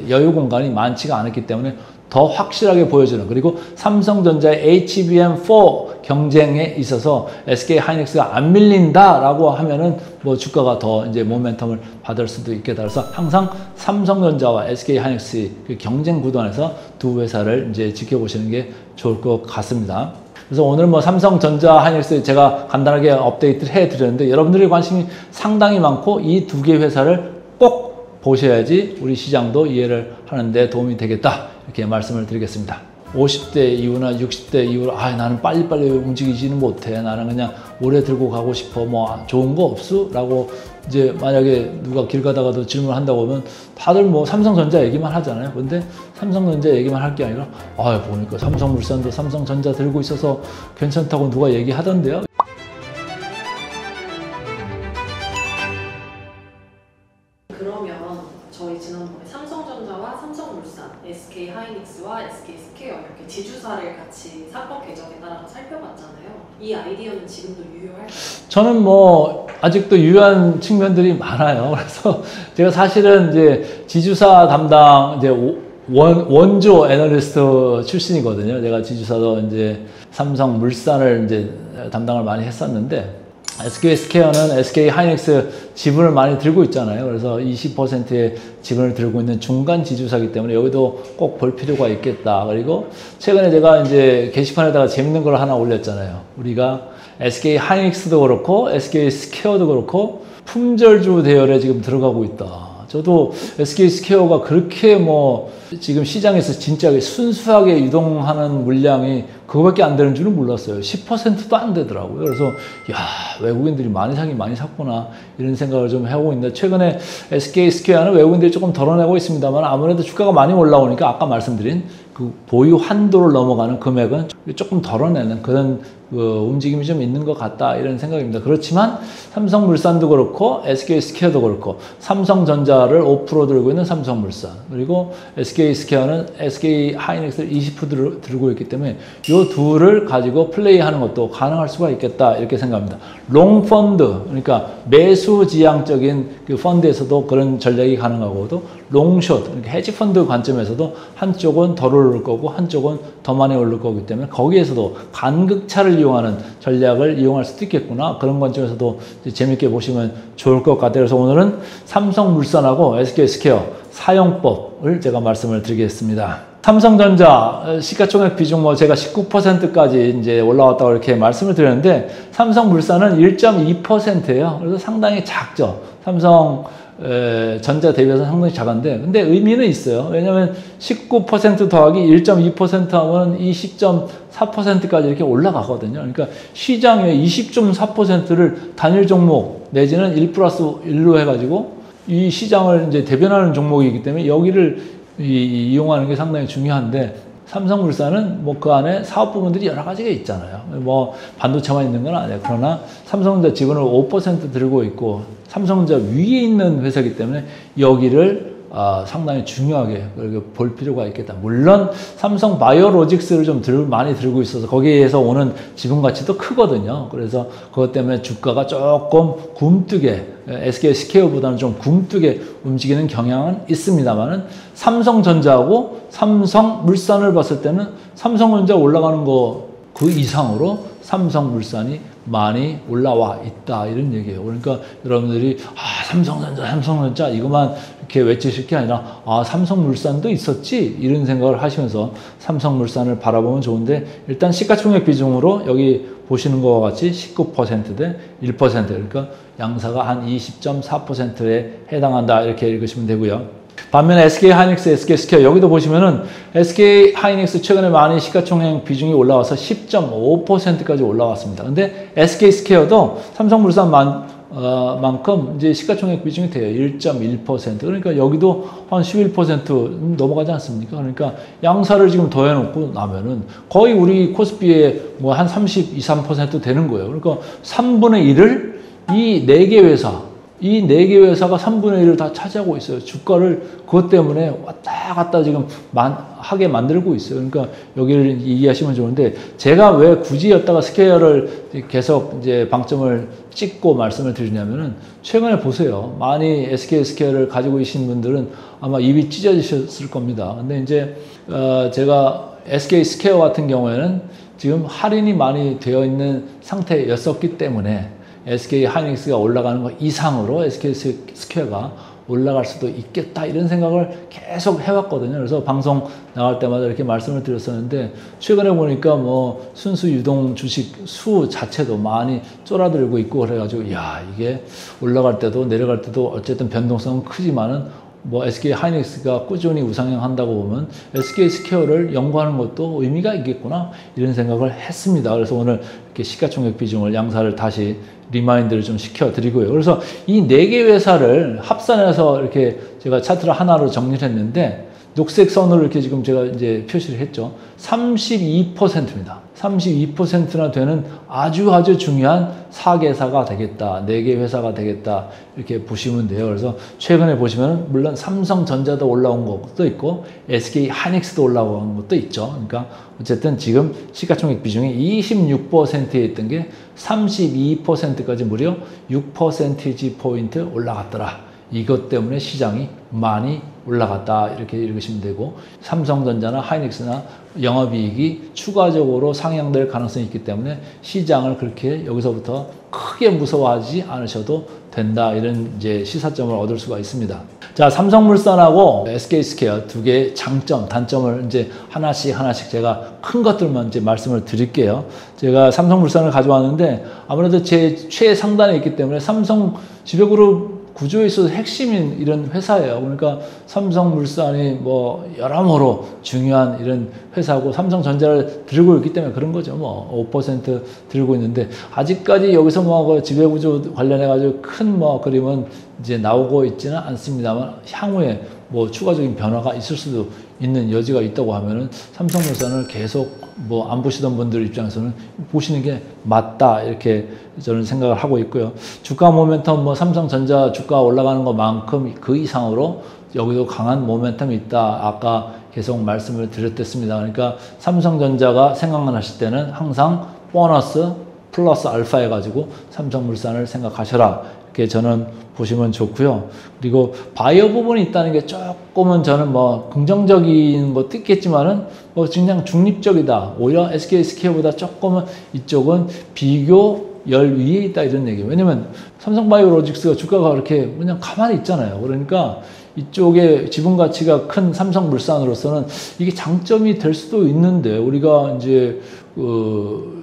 여유 공간이 많지가 않았기 때문에 더 확실하게 보여주는, 그리고 삼성전자의 HBM4 경쟁에 있어서 SK 하이닉스가 안 밀린다라고 하면은 뭐 주가가 더 이제 모멘텀을 받을 수도 있겠다. 그래서 항상 삼성전자와 SK 하이닉스의 그 경쟁 구도에서 두 회사를 이제 지켜보시는 게 좋을 것 같습니다. 그래서 오늘 뭐 삼성전자 하이닉스 제가 간단하게 업데이트를 해드렸는데 여러분들의 관심이 상당히 많고 이 두 개 회사를 꼭 보셔야지 우리 시장도 이해를 하는데 도움이 되겠다. 이렇게 말씀을 드리겠습니다. 50대 이후나 60대 이후로 나는 빨리빨리 움직이지는 못해. 나는 그냥 오래 들고 가고 싶어. 뭐 좋은 거 없어? 라고 이제 만약에 누가 길 가다가도 질문한다고 하면 다들 뭐 삼성전자 얘기만 하잖아요. 근데 삼성전자 얘기만 할 게 아니라 보니까 삼성물산도 삼성전자 들고 있어서 괜찮다고 누가 얘기하던데요. 그러면 저희 지난번에 삼성전자와 삼성물산, SK 하이닉스와 SK 스퀘어 이렇게 지주사를 같이 상법 개정에 따라 살펴봤잖아요. 이 아이디어는 지금도 유효할까요? 저는 뭐 아직도 유효한 측면들이 많아요. 그래서 제가 사실은 이제 지주사 담당 이제 원조 애널리스트 출신이거든요. 제가 지주사도 이제 삼성물산을 이제 담당을 많이 했었는데, SK 스퀘어는 SK 하이닉스 지분을 많이 들고 있잖아요. 그래서 20%의 지분을 들고 있는 중간 지주사이기 때문에 여기도 꼭 볼 필요가 있겠다. 그리고 최근에 제가 이제 게시판에다가 재밌는 걸 하나 올렸잖아요. 우리가 SK 하이닉스도 그렇고 SK 스퀘어도 그렇고 품절주 대열에 지금 들어가고 있다. 저도 SK 스퀘어가 그렇게 뭐 지금 시장에서 진짜 순수하게 유동하는 물량이 그거밖에 안 되는 줄은 몰랐어요. 10%도 안 되더라고요. 그래서 외국인들이 많이 사긴 많이 샀구나 이런 생각을 좀 하고 있는데, 최근에 SK 스퀘어는 외국인들이 조금 덜어내고 있습니다만 아무래도 주가가 많이 올라오니까 아까 말씀드린 그 보유 한도를 넘어가는 금액은 조금 덜어내는 그런 움직임이 좀 있는 것 같다 이런 생각입니다. 그렇지만 삼성물산도 그렇고 SK 스퀘어도 그렇고 삼성전자를 5% 들고 있는 삼성물산, 그리고 SK 스퀘어는 SK 하이닉스를 20% 들고 있기 때문에 이 둘을 가지고 플레이하는 것도 가능할 수가 있겠다 이렇게 생각합니다. 롱펀드, 그러니까 매수지향적인 그 펀드에서도 그런 전략이 가능하고도 롱숏, 그러니까 헤지펀드 관점에서도 한쪽은 덜 오를 거고 한쪽은 더 많이 오를 거기 때문에 거기에서도 간극차를 이용하는 전략을 이용할 수도 있겠구나. 그런 관점에서도 재밌게 보시면 좋을 것 같아요. 그래서 오늘은 삼성물산하고 SK 스퀘어 사용법을 제가 말씀을 드리겠습니다. 삼성전자 시가총액 비중 뭐 제가 19%까지 이제 올라왔다고 이렇게 말씀을 드렸는데 삼성물산은 1.2%예요. 그래서 상당히 작죠. 삼성 전자 대비해서 상당히 작은데, 근데 의미는 있어요. 왜냐하면 19% 더하기 1.2% 하면 20.4%까지 이렇게 올라가거든요. 그러니까 시장의 20.4%를 단일 종목 내지는 1 플러스 1로 해가지고 이 시장을 이제 대변하는 종목이기 때문에 여기를 이용하는 게 상당히 중요한데, 삼성물산은 뭐 그 안에 사업 부분들이 여러 가지가 있잖아요. 뭐 반도체만 있는 건 아니에요. 그러나 삼성전자 지분을 5% 들고 있고 삼성전자 위에 있는 회사이기 때문에 여기를 상당히 중요하게 볼 필요가 있겠다. 물론 삼성 바이오로직스를 좀 많이 들고 있어서 거기에서 오는 지분 가치도 크거든요. 그래서 그것 때문에 주가가 조금 굼뜨게, SK 스퀘어보다는 좀 굼뜨게 움직이는 경향은 있습니다만은, 삼성전자하고 삼성물산을 봤을 때는 삼성전자 올라가는 거 그 이상으로 삼성물산이 많이 올라와 있다, 이런 얘기예요. 그러니까 여러분들이 삼성전자 이것만 이렇게 외치실 게 아니라 삼성물산도 있었지, 이런 생각을 하시면서 삼성물산을 바라보면 좋은데, 일단 시가총액 비중으로 여기 보시는 것과 같이 19% 대 1%, 그러니까 양사가 한 20.4%에 해당한다, 이렇게 읽으시면 되고요. 반면에 SK하이닉스, SK스퀘어 여기도 보시면은 SK하이닉스 최근에 많이 시가총액 비중이 올라와서 10.5%까지 올라왔습니다. 근데 SK스퀘어도 삼성물산 만큼 이제 시가총액 비중이 돼요. 1.1%. 그러니까 여기도 한 11% 넘어가지 않습니까? 그러니까 양사를 지금 더해놓고 나면은 거의 우리 코스피의 뭐 한 32, 3% 되는 거예요. 그러니까 3분의 1을 이 4개 회사, 이 4개 회사가 3분의 1을 다 차지하고 있어요. 주가를 그것 때문에 왔다 갔다 지금 하게 만들고 있어요. 그러니까 여기를 이해하시면 좋은데, 제가 왜 굳이 여기다가 스퀘어를 계속 이제 방점을 찍고 말씀을 드리냐면은, 최근에 보세요. 많이 SK 스퀘어를 가지고 계신 분들은 아마 입이 찢어지셨을 겁니다. 근데 이제, 제가 SK 스퀘어 같은 경우에는 지금 할인이 많이 되어 있는 상태였었기 때문에 SK 하이닉스가 올라가는 것 이상으로 SK 스퀘어가 올라갈 수도 있겠다, 이런 생각을 계속 해왔거든요. 그래서 방송 나갈 때마다 이렇게 말씀을 드렸었는데, 최근에 보니까 뭐 순수 유동 주식 수 자체도 많이 쫄아들고 있고 그래가지고, 이게 올라갈 때도 내려갈 때도 어쨌든 변동성은 크지만은 뭐 SK 하이닉스가 꾸준히 우상향한다고 보면 SK 스퀘어를 연구하는 것도 의미가 있겠구나, 이런 생각을 했습니다. 그래서 오늘 이렇게 시가총액 비중을 양사를 다시 리마인드를 좀 시켜드리고요. 그래서 이 4개 회사를 합산해서 이렇게 제가 차트를 하나로 정리를 했는데, 녹색 선으로 이렇게 지금 제가 이제 표시를 했죠. 32%입니다. 32%나 되는 아주 중요한 4개사가 되겠다, 4개 회사가 되겠다, 이렇게 보시면 돼요. 그래서 최근에 보시면 물론 삼성전자도 올라온 것도 있고 SK 하이닉스도 올라온 것도 있죠. 그러니까 어쨌든 지금 시가총액 비중이 26%에 있던 게 32%까지 무려 6%포인트 올라갔더라. 이것 때문에 시장이 많이 올라갔다, 이렇게 읽으시면 되고, 삼성전자나 하이닉스나 영업이익이 추가적으로 상향될 가능성이 있기 때문에 시장을 그렇게 여기서부터 크게 무서워하지 않으셔도 된다, 이런 이제 시사점을 얻을 수가 있습니다. 자, 삼성물산하고 SK스퀘어 두 개의 장점, 단점을 이제 하나씩 제가 큰 것들만 이제 말씀을 드릴게요. 제가 삼성물산을 가져왔는데, 아무래도 제 최상단에 있기 때문에 삼성 지배그룹 구조에 있어서 핵심인 이런 회사예요. 그러니까 삼성물산이 뭐 여러모로 중요한 이런 회사고, 삼성전자를 들고 있기 때문에 그런 거죠. 뭐 5% 들고 있는데, 아직까지 여기서 뭐 지배구조 관련해가지고 큰 뭐 그림은 이제 나오고 있지는 않습니다만, 향후에 뭐 추가적인 변화가 있을 수도 있는 여지가 있다고 하면은 삼성물산을 계속 뭐 안 보시던 분들 입장에서는 보시는 게 맞다, 이렇게 저는 생각을 하고 있고요. 주가 모멘텀 뭐 삼성전자 주가 올라가는 것만큼 그 이상으로 여기도 강한 모멘텀이 있다, 아까 계속 말씀을 드렸습니다. 그러니까 삼성전자가 생각나실 때는 항상 보너스 플러스 알파 해가지고 삼성물산을 생각하셔라, 이렇게 저는 보시면 좋고요. 그리고 바이오 부분이 있다는 게 조금은 저는 뭐 긍정적인 뭐 뜻겠지만은 뭐 그냥 중립적이다. 오히려 SK 스퀘어보다 조금은 이쪽은 비교 열 위에 있다, 이런 얘기예요. 왜냐면 삼성바이오로직스가 주가가 그렇게 그냥 가만히 있잖아요. 그러니까 이쪽에 지분 가치가 큰 삼성물산으로서는 이게 장점이 될 수도 있는데, 우리가 이제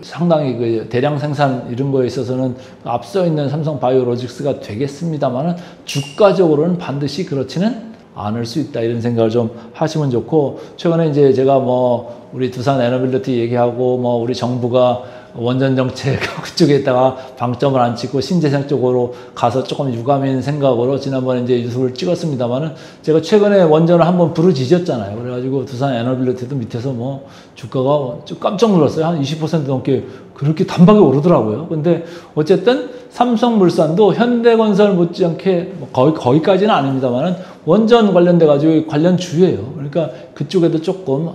상당히 그 대량 생산 이런 거에 있어서는 앞서 있는 삼성바이오로직스가 되겠습니다만은 주가적으로는 반드시 그렇지는 않을 수 있다, 이런 생각을 좀 하시면 좋고, 최근에 이제 제가 뭐 우리 두산 에너빌리티 얘기하고 뭐 우리 정부가 원전 정책 그쪽에다가 방점을 안 찍고 신재생 쪽으로 가서 조금 유감인 생각으로 지난번에 이제 유튜브를 찍었습니다만은, 제가 최근에 원전을 한번 부르짖었잖아요. 그래가지고 두산 에너빌리티도 밑에서 뭐 주가가 좀 깜짝 놀랐어요. 한 20% 넘게 그렇게 단박에 오르더라고요. 근데 어쨌든 삼성물산도 현대건설 못지않게 거기까지는 아닙니다만은 원전 관련돼 가지고 관련 주예요. 그러니까 그쪽에도 조금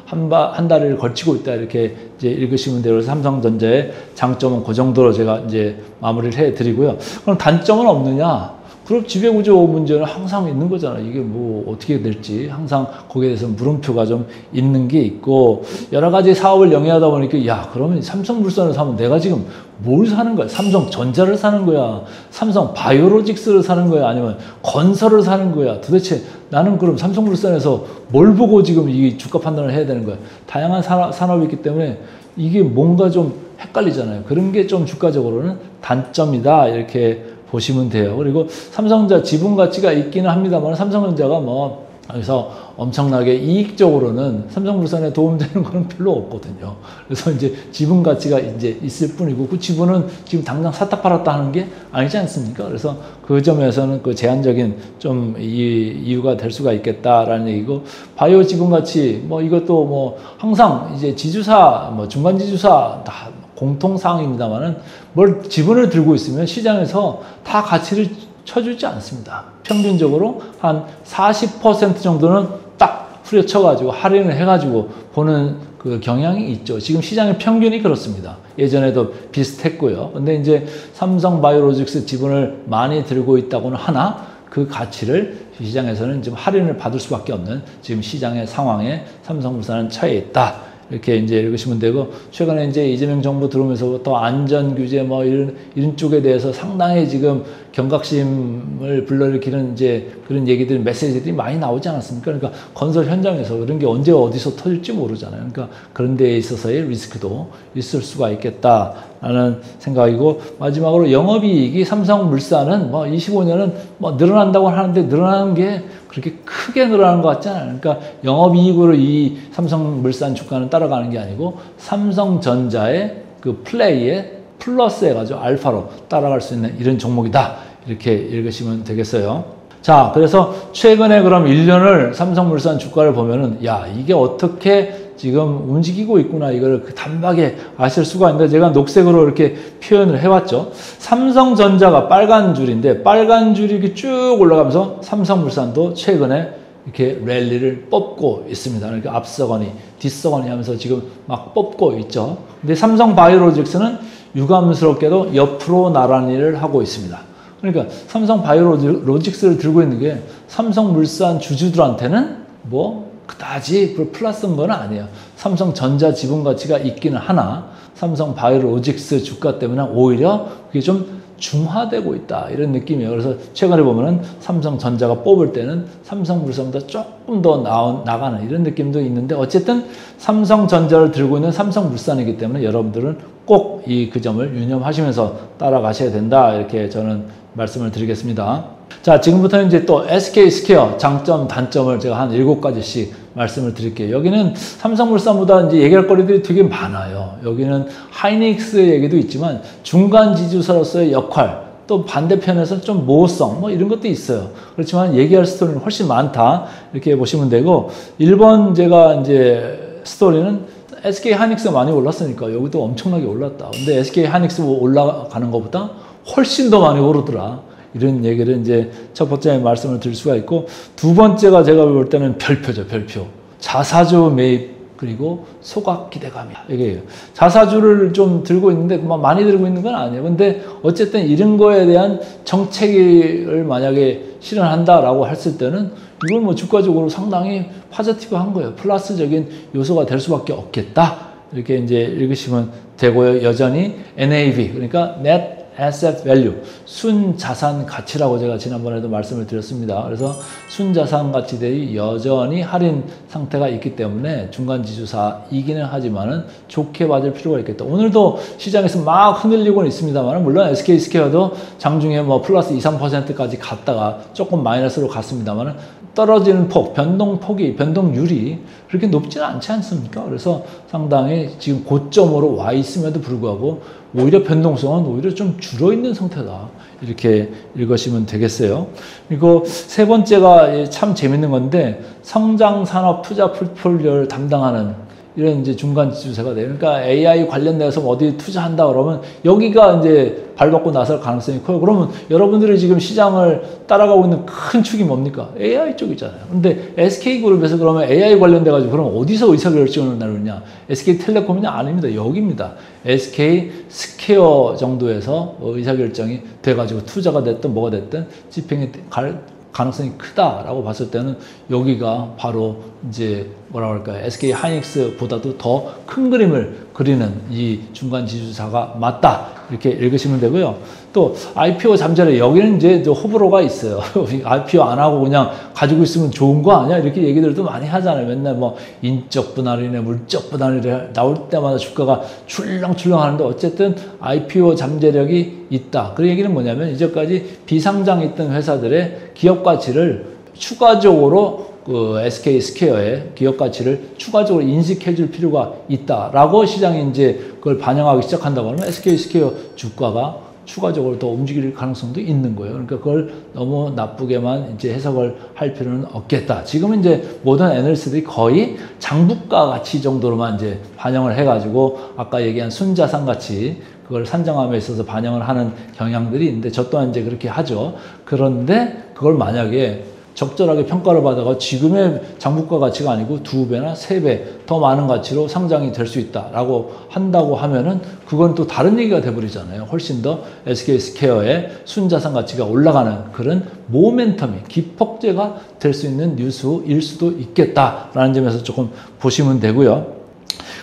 한 달을 걸치고 있다, 이렇게 이제 읽으시면 돼요. 그래서 삼성전자의 장점은 그 정도로 제가 이제 마무리를 해드리고요. 그럼 단점은 없느냐? 그룹 지배구조 문제는 항상 있는 거잖아요. 이게 뭐 어떻게 될지 항상 거기에 대해서 물음표가 좀 있는 게 있고, 여러 가지 사업을 영위하다 보니까 야, 그러면 삼성물산을 사면 내가 지금 뭘 사는 거야? 삼성전자를 사는 거야? 삼성바이오로직스를 사는 거야? 아니면 건설을 사는 거야? 도대체 나는 그럼 삼성물산에서 뭘 보고 지금 이 주가 판단을 해야 되는 거야? 다양한 산업이 있기 때문에 이게 뭔가 좀 헷갈리잖아요. 그런 게 좀 주가적으로는 단점이다, 이렇게 보시면 돼요. 그리고 삼성전자 지분 가치가 있기는 합니다만, 삼성전자가 뭐 여기서 엄청나게 이익적으로는 삼성물산에 도움되는 거는 별로 없거든요. 그래서 이제 지분 가치가 이제 있을 뿐이고, 그 지분은 지금 당장 샀다 팔았다 하는 게 아니지 않습니까? 그래서 그 점에서는 그 제한적인 좀 이유가 될 수가 있겠다라는 얘기고, 바이오 지분 가치 뭐 이것도 뭐 항상 이제 지주사 뭐 중간 지주사 다 공통사항입니다만은, 뭘 지분을 들고 있으면 시장에서 다 가치를 쳐주지 않습니다. 평균적으로 한 40% 정도는 딱 후려쳐가지고 할인을 해가지고 보는 그 경향이 있죠. 지금 시장의 평균이 그렇습니다. 예전에도 비슷했고요. 근데 이제 삼성바이오로직스 지분을 많이 들고 있다고는 하나, 그 가치를 시장에서는 지금 할인을 받을 수밖에 없는 지금 시장의 상황에 삼성물산은 처해 있다, 이렇게 이제 읽으시면 되고, 최근에 이제 이재명 정부 들어오면서부터 안전 규제 뭐 이런 쪽에 대해서 상당히 지금 경각심을 불러일으키는 이제 그런 얘기들, 메시지들이 많이 나오지 않았습니까? 그러니까 건설 현장에서 그런 게 언제 어디서 터질지 모르잖아요. 그러니까 그런 데에 있어서의 리스크도 있을 수가 있겠다라는 생각이고, 마지막으로 영업이익이 삼성물산은 뭐 25년은 뭐 늘어난다고 하는데 늘어나는 게 그렇게 크게 늘어나는 것 같지 않아요. 그러니까 영업이익으로 이 삼성물산 주가는 따라가는 게 아니고 삼성전자의 그 플레이에 플러스 해가지고 알파로 따라갈 수 있는 이런 종목이다, 이렇게 읽으시면 되겠어요. 자, 그래서 최근에 그럼 1년을 삼성물산 주가를 보면은 야, 이게 어떻게 지금 움직이고 있구나, 이걸 단박에 아실 수가 있는데, 제가 녹색으로 이렇게 표현을 해왔죠. 삼성전자가 빨간 줄인데, 빨간 줄이 이렇게 쭉 올라가면서 삼성물산도 최근에 이렇게 랠리를 뽑고 있습니다. 그러니까 앞서거니 뒤서거니 하면서 지금 막 뽑고 있죠. 근데 삼성바이오로직스는 유감스럽게도 옆으로 나란히를 하고 있습니다. 그러니까 삼성바이오로직스를 들고 있는 게 삼성물산 주주들한테는 뭐 그다지 플러스인 건 아니에요. 삼성전자 지분 가치가 있기는 하나, 삼성바이오로직스 주가 때문에 오히려 그게 좀 중화되고 있다, 이런 느낌이에요. 그래서 최근에 보면은 삼성전자가 뽑을 때는 삼성물산보다 조금 더 나가는 이런 느낌도 있는데, 어쨌든 삼성전자를 들고 있는 삼성물산이기 때문에 여러분들은 꼭 그 점을 유념하시면서 따라가셔야 된다, 이렇게 저는 말씀을 드리겠습니다. 자, 지금부터는 이제 또 SK스퀘어 장점, 단점을 제가 한 7가지씩 말씀을 드릴게요. 여기는 삼성물산보다 이제 얘기할 거리들이 되게 많아요. 여기는 하이닉스 얘기도 있지만 중간 지주사로서의 역할, 또 반대편에서 좀 모호성, 뭐 이런 것도 있어요. 그렇지만 얘기할 스토리는 훨씬 많다, 이렇게 보시면 되고, 1번 제가 이제 스토리는 SK 하이닉스가 많이 올랐으니까 여기도 엄청나게 올랐다. 근데 SK 하이닉스 올라가는 것보다 훨씬 더 많이 오르더라, 이런 얘기를 이제 첫 번째 말씀을 드릴 수가 있고, 두 번째가 제가 볼 때는 별표죠, 별표. 자사주 매입, 그리고 소각 기대감이야, 이게 자사주를 좀 들고 있는데 많이 들고 있는 건 아니에요. 근데 어쨌든 이런 거에 대한 정책을 만약에 실현한다라고 했을 때는 이건 뭐 주가적으로 상당히 포지티브한 거예요. 플러스적인 요소가 될 수밖에 없겠다, 이렇게 이제 읽으시면 되고요. 여전히 NAV, 그러니까 Net asset value, 순자산 가치라고 제가 지난번에도 말씀을 드렸습니다. 그래서 순자산 가치 대비 여전히 할인 상태가 있기 때문에 중간지주사이기는 하지만은 좋게 봐줄 필요가 있겠다. 오늘도 시장에서 막 흔들리고는 있습니다만, 물론 SK스퀘어도 장중에 뭐 플러스 2, 3%까지 갔다가 조금 마이너스로 갔습니다만, 떨어지는 폭, 변동폭이, 변동률이 그렇게 높지는 않지 않습니까? 그래서 상당히 지금 고점으로 와 있음에도 불구하고 오히려 변동성은 오히려 좀 줄어있는 상태다. 이렇게 읽으시면 되겠어요. 그리고 세 번째가 참 재밌는 건데, 성장산업 투자 포트폴리오를 담당하는 이런 이제 중간 지주사가 돼요. 그러니까 AI 관련돼서 어디 투자한다 그러면 여기가 이제 발받고 나설 가능성이 커요. 그러면 여러분들이 지금 시장을 따라가고 있는 큰 축이 뭡니까? AI 쪽이잖아요. 근데 SK그룹에서 그러면 AI 관련돼 가지고 그럼 어디서 의사결정을 나누느냐? SK텔레콤이냐? 아닙니다. 여기입니다. SK스퀘어 정도에서 의사결정이 돼 가지고 투자가 됐든 뭐가 됐든 집행이 갈 가능성이 크다라고 봤을 때는 여기가 바로 이제 뭐라고 할까요? SK 하이닉스보다도 더 큰 그림을 그리는 이 중간 지주사가 맞다. 이렇게 읽으시면 되고요. 또 IPO 잠재력, 여기는 이제 호불호가 있어요. IPO 안 하고 그냥 가지고 있으면 좋은 거 아니야? 이렇게 얘기들도 많이 하잖아요. 맨날 뭐 인적 분할이네, 물적 분할이네 나올 때마다 주가가 출렁출렁 하는데, 어쨌든 IPO 잠재력이 있다. 그 얘기는 뭐냐면 이제까지 비상장에 있던 회사들의 기업 가치를 추가적으로 그 SK스퀘어의 기업 가치를 추가적으로 인식해 줄 필요가 있다라고 시장이 이제 그걸 반영하기 시작한다고 하면 SK스퀘어 주가가 추가적으로 더 움직일 가능성도 있는 거예요. 그러니까 그걸 너무 나쁘게만 이제 해석을 할 필요는 없겠다. 지금은 이제 모든 애널리스트들이 거의 장부가 가치 정도로만 이제 반영을 해가지고 아까 얘기한 순자산 가치 그걸 산정함에 있어서 반영을 하는 경향들이 있는데, 저 또한 이제 그렇게 하죠. 그런데 그걸 만약에 적절하게 평가를 받아가 지금의 장부가 가치가 아니고 2배나 3배 더 많은 가치로 상장이 될 수 있다라고 한다고 하면은 그건 또 다른 얘기가 돼버리잖아요. 훨씬 더 SK스퀘어의 순자산 가치가 올라가는 그런 모멘텀이, 기폭제가 될 수 있는 뉴스일 수도 있겠다라는 점에서 조금 보시면 되고요.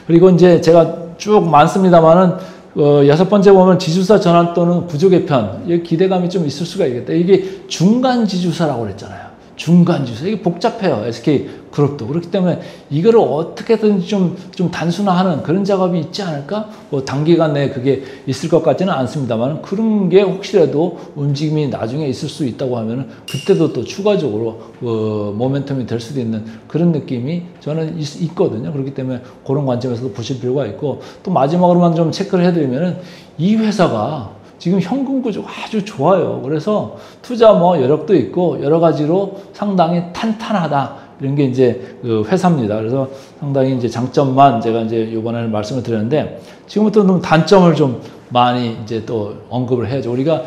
그리고 이제 제가 쭉 많습니다만은 여섯 번째 보면 지주사 전환 또는 구조 개편, 이 기대감이 좀 있을 수가 있겠다. 이게 중간 지주사라고 그랬잖아요. 중간 지주사. 이게 복잡해요. SK그룹도. 그렇기 때문에 이거를 어떻게든지 좀 단순화하는 그런 작업이 있지 않을까? 뭐 단기간 내에 그게 있을 것 같지는 않습니다만, 그런 게 혹시라도 움직임이 나중에 있을 수 있다고 하면은 그때도 또 추가적으로 모멘텀이 될 수도 있는 그런 느낌이 저는 있거든요. 그렇기 때문에 그런 관점에서도 보실 필요가 있고, 또 마지막으로만 좀 체크를 해드리면은 이 회사가 지금 현금 구조가 아주 좋아요. 그래서 투자 뭐 여력도 있고 여러 가지로 상당히 탄탄하다. 이런 게 이제 그 회사입니다. 그래서 상당히 이제 장점만 제가 이제 이번에는 말씀을 드렸는데, 지금부터 좀 단점을 좀 많이 이제 또 언급을 해야죠. 우리가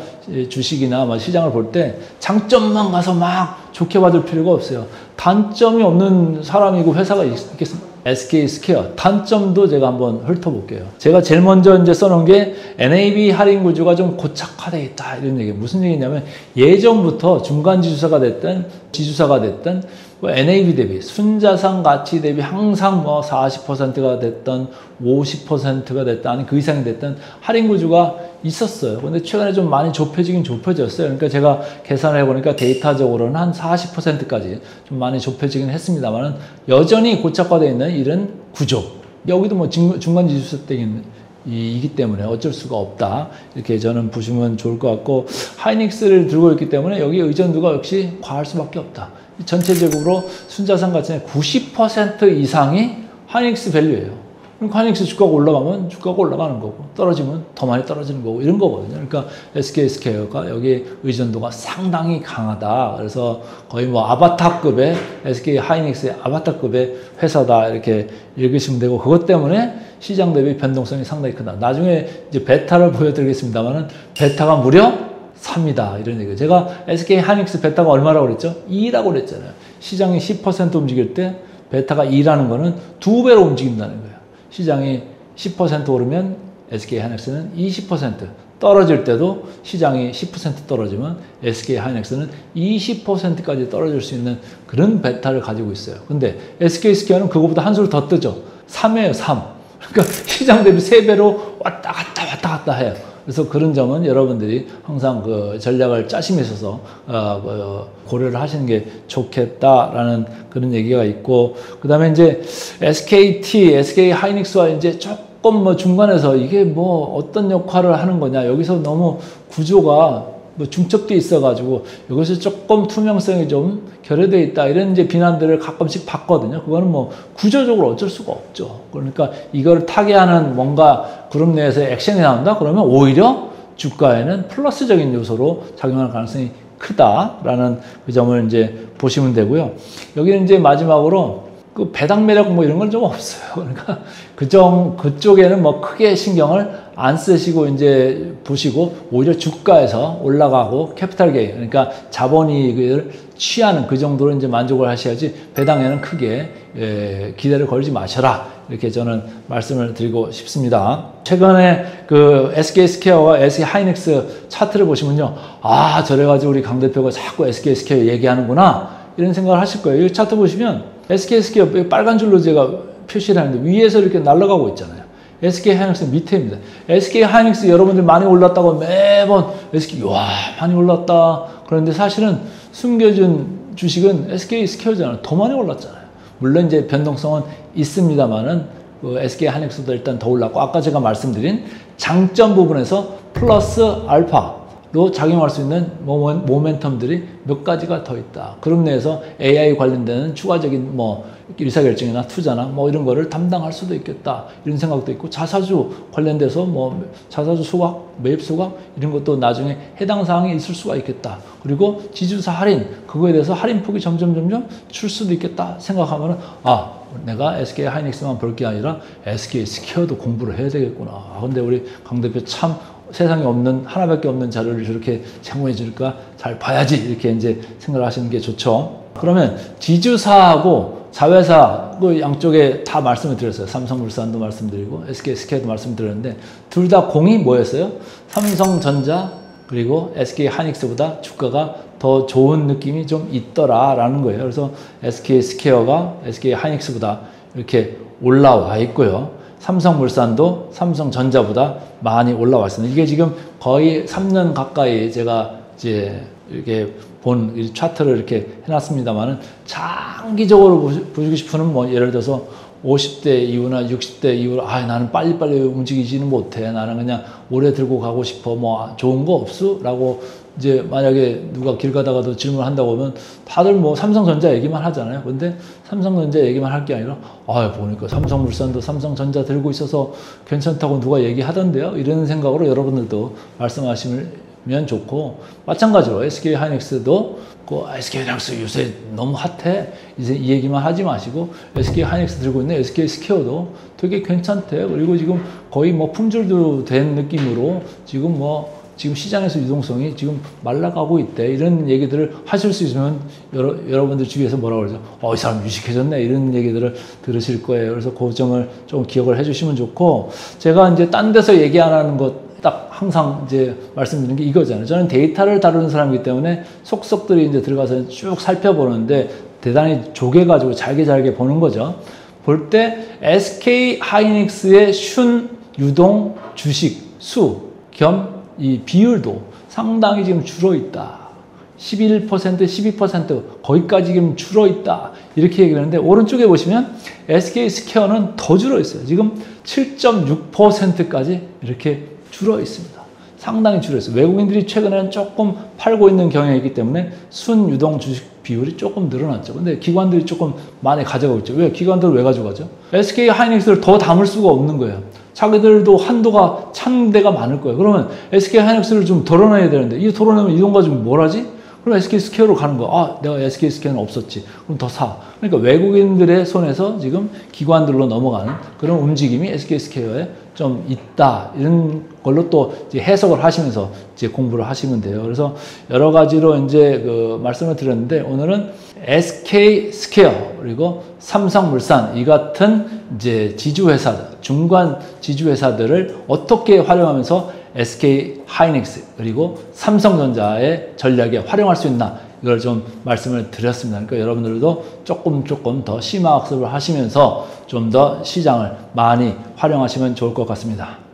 주식이나 시장을 볼 때 장점만 가서 막 좋게 봐줄 필요가 없어요. 단점이 없는 사람이고 회사가 있겠습니까? SK스퀘어 단점도 제가 한번 훑어볼게요. 제가 제일 먼저 이제 써놓은 게 NAV 할인 구조가 좀 고착화되어 있다, 이런 얘기. 무슨 얘기냐면 예전부터 중간 지주사가 됐든 지주사가 됐든 NAV 대비, 순자산 가치 대비 항상 뭐 40%가 됐든 50%가 됐든 아니 그 이상이 됐든 할인 구조가 있었어요. 근데 최근에 좀 많이 좁혀지긴 좁혀졌어요. 그러니까 제가 계산을 해보니까 데이터적으로는 한 40%까지 좀 많이 좁혀지긴 했습니다만, 여전히 고착화되어 있는 이런 구조. 여기도 뭐 중간 지주사이기 때문에 어쩔 수가 없다. 이렇게 저는 보시면 좋을 것 같고, 하이닉스를 들고 있기 때문에 여기 의존도가 역시 과할 수밖에 없다. 전체적으로 순자산 가치의 90% 이상이 하이닉스 밸류예요. 그러니까 하이닉스 주가가 올라가면 주가가 올라가는 거고, 떨어지면 더 많이 떨어지는 거고, 이런 거거든요. 그러니까 SK스퀘어가 여기 의존도가 상당히 강하다. 그래서 거의 뭐 아바타급의, SK 하이닉스의 아바타급의 회사다. 이렇게 읽으시면 되고, 그것 때문에 시장 대비 변동성이 상당히 크다. 나중에 이제 베타를 보여드리겠습니다만은, 베타가 무려 3이다. 이런 얘기예요. 제가 SK 하이닉스 베타가 얼마라고 그랬죠? 2라고 그랬잖아요. 시장이 10% 움직일 때 베타가 2라는 거는 2배로 움직인다는 거예요. 시장이 10% 오르면 SK 하이닉스는 20%, 떨어질 때도 시장이 10% 떨어지면 SK 하이닉스는 20%까지 떨어질 수 있는 그런 베타를 가지고 있어요. 근데 SK스퀘어는 그거보다 한 수를 더 뜨죠. 3이에요, 3. 그러니까 시장 대비 3배로 왔다 갔다 해요. 그래서 그런 점은 여러분들이 항상 그 전략을 짜시면서 고려를 하시는 게 좋겠다라는 그런 얘기가 있고, 그 다음에 이제 SKT, SK 하이닉스와 이제 조금 뭐 중간에서 이게 뭐 어떤 역할을 하는 거냐, 여기서 너무 구조가 뭐 중첩돼 있어가지고 이것이 조금 투명성이 좀 결여돼 있다, 이런 이제 비난들을 가끔씩 받거든요. 그거는 뭐 구조적으로 어쩔 수가 없죠. 그러니까 이걸 타개하는 뭔가 그룹 내에서 액션이 나온다 그러면 오히려 주가에는 플러스적인 요소로 작용할 가능성이 크다라는 그 점을 이제 보시면 되고요. 여기는 이제 마지막으로 그 배당 매력 뭐 이런 건 좀 없어요. 그러니까 그쪽에는 뭐 크게 신경을 안 쓰시고 이제 보시고 오히려 주가에서 올라가고 캐피탈 게인, 그러니까 자본이익을 취하는 그 정도로 이제 만족을 하셔야지 배당에는 크게 기대를 걸지 마셔라, 이렇게 저는 말씀을 드리고 싶습니다. 최근에 그 SK 스퀘어와 SK 하이닉스 차트를 보시면요, 아 저래가지고 우리 강 대표가 자꾸 SK 스퀘어 얘기하는구나 이런 생각을 하실 거예요. 이 차트 보시면 SK 스퀘어 빨간 줄로 제가 표시를 하는데 위에서 이렇게 날아가고 있잖아요. SK 하이닉스 밑에입니다. SK 하이닉스 여러분들 많이 올랐다고 매번 SK 와 많이 올랐다 그런데 사실은 숨겨진 주식은 SK 스퀘어잖아요. 더 많이 올랐잖아요. 물론 이제 변동성은 있습니다만은 그 SK 하이닉스도 일단 더 올랐고, 아까 제가 말씀드린 장점 부분에서 플러스 알파로 작용할 수 있는 모멘텀들이 몇 가지가 더 있다. 그룹 내에서 AI 관련되는 추가적인 뭐 의사결정이나 투자나 뭐 이런 거를 담당할 수도 있겠다, 이런 생각도 있고, 자사주 관련돼서 뭐 자사주 소각, 매입 소각 이런 것도 나중에 해당 사항이 있을 수가 있겠다. 그리고 지주사 할인, 그거에 대해서 할인폭이 점점 줄 수도 있겠다 생각하면은, 아 내가 SK 하이닉스만 볼 게 아니라 SK 스퀘어도 공부를 해야 되겠구나. 근데 우리 강 대표 참 세상에 없는, 하나밖에 없는 자료를 저렇게 제공해 주니까 잘 봐야지, 이렇게 이제 생각을 하시는 게 좋죠. 그러면 지주사하고 자회사 그 양쪽에 다 말씀을 드렸어요. 삼성물산도 말씀드리고 SK 스퀘어도 말씀드렸는데 둘 다 공이 뭐였어요? 삼성전자 그리고 SK 하이닉스보다 주가가 더 좋은 느낌이 좀 있더라라는 거예요. 그래서 SK 스퀘어가 SK 하이닉스보다 이렇게 올라와 있고요. 삼성물산도 삼성전자보다 많이 올라와 있습니다. 이게 지금 거의 3년 가까이 제가 이제 이렇게 본 차트를 이렇게 해놨습니다만은, 장기적으로 보시고 싶으면 뭐 예를 들어서 50대 이후나 60대 이후로 나는 빨리빨리 움직이지는 못해, 나는 그냥 오래 들고 가고 싶어, 뭐 좋은 거 없어? 라고 이제 만약에 누가 길 가다가도 질문한다고 하면 다들 뭐 삼성전자 얘기만 하잖아요. 근데 삼성전자 얘기만 할 게 아니라 보니까 삼성물산도 삼성전자 들고 있어서 괜찮다고 누가 얘기하던데요, 이런 생각으로 여러분들도 말씀하시면 좋고, 마찬가지로 SK 하이닉스도 그 SK 하이닉스 요새 너무 핫해, 이제 이 얘기만 하지 마시고 SK 하이닉스 들고 있는 SK 스퀘어도 되게 괜찮대요. 그리고 지금 거의 뭐 품절도 된 느낌으로 지금 시장에서 유동성이 지금 말라가고 있대, 이런 얘기들을 하실 수 있으면 여러분들 주위에서 뭐라고 그러죠? 이 사람 유식해졌네, 이런 얘기들을 들으실 거예요. 그래서 그 점을 좀 기억을 해주시면 좋고, 제가 이제 딴 데서 얘기 안 하는 것 딱 항상 이제 말씀드리는 게 이거잖아요. 저는 데이터를 다루는 사람이기 때문에 속속들이 이제 들어가서 쭉 살펴보는데 대단히 조개가지고 잘게 보는 거죠. 볼 때 SK 하이닉스의 순 유동 주식 수 겸 이 비율도 상당히 지금 줄어 있다. 11%, 12% 거기까지 지금 줄어 있다. 이렇게 얘기를 하는데, 오른쪽에 보시면 SK 스퀘어는 더 줄어 있어요. 지금 7.6%까지 이렇게 줄어 있습니다. 상당히 줄어 있어요. 외국인들이 최근에는 조금 팔고 있는 경향이기 때문에 순유동 주식 비율이 조금 늘어났죠. 근데 기관들이 조금 많이 가져가고 있죠. 왜? 기관들을 왜 가져가죠? SK 하이닉스를 더 담을 수가 없는 거예요. 자기들도 한도가 찬 데가 많을 거예요. 그러면 SK 하이닉스를 좀 덜어내야 되는데, 이 덜어내면 이 돈 가지고 뭘 하지? 그럼 SK 스퀘어로 가는 거야. 내가 SK 스퀘어는 없었지. 그럼 더 사. 그러니까 외국인들의 손에서 지금 기관들로 넘어가는 그런 움직임이 SK 스퀘어에 좀 있다. 이런 걸로 또 이제 해석을 하시면서 이제 공부를 하시면 돼요. 그래서 여러 가지로 이제 그 말씀을 드렸는데, 오늘은 SK 스퀘어 그리고 삼성물산 이 같은 이제 지주회사들, 중간 지주회사들을 어떻게 활용하면서 SK 하이닉스 그리고 삼성전자의 전략에 활용할 수 있나, 이걸 좀 말씀을 드렸습니다. 그러니까 여러분들도 조금 더 심화학습을 하시면서 좀 더 시장을 많이 활용하시면 좋을 것 같습니다.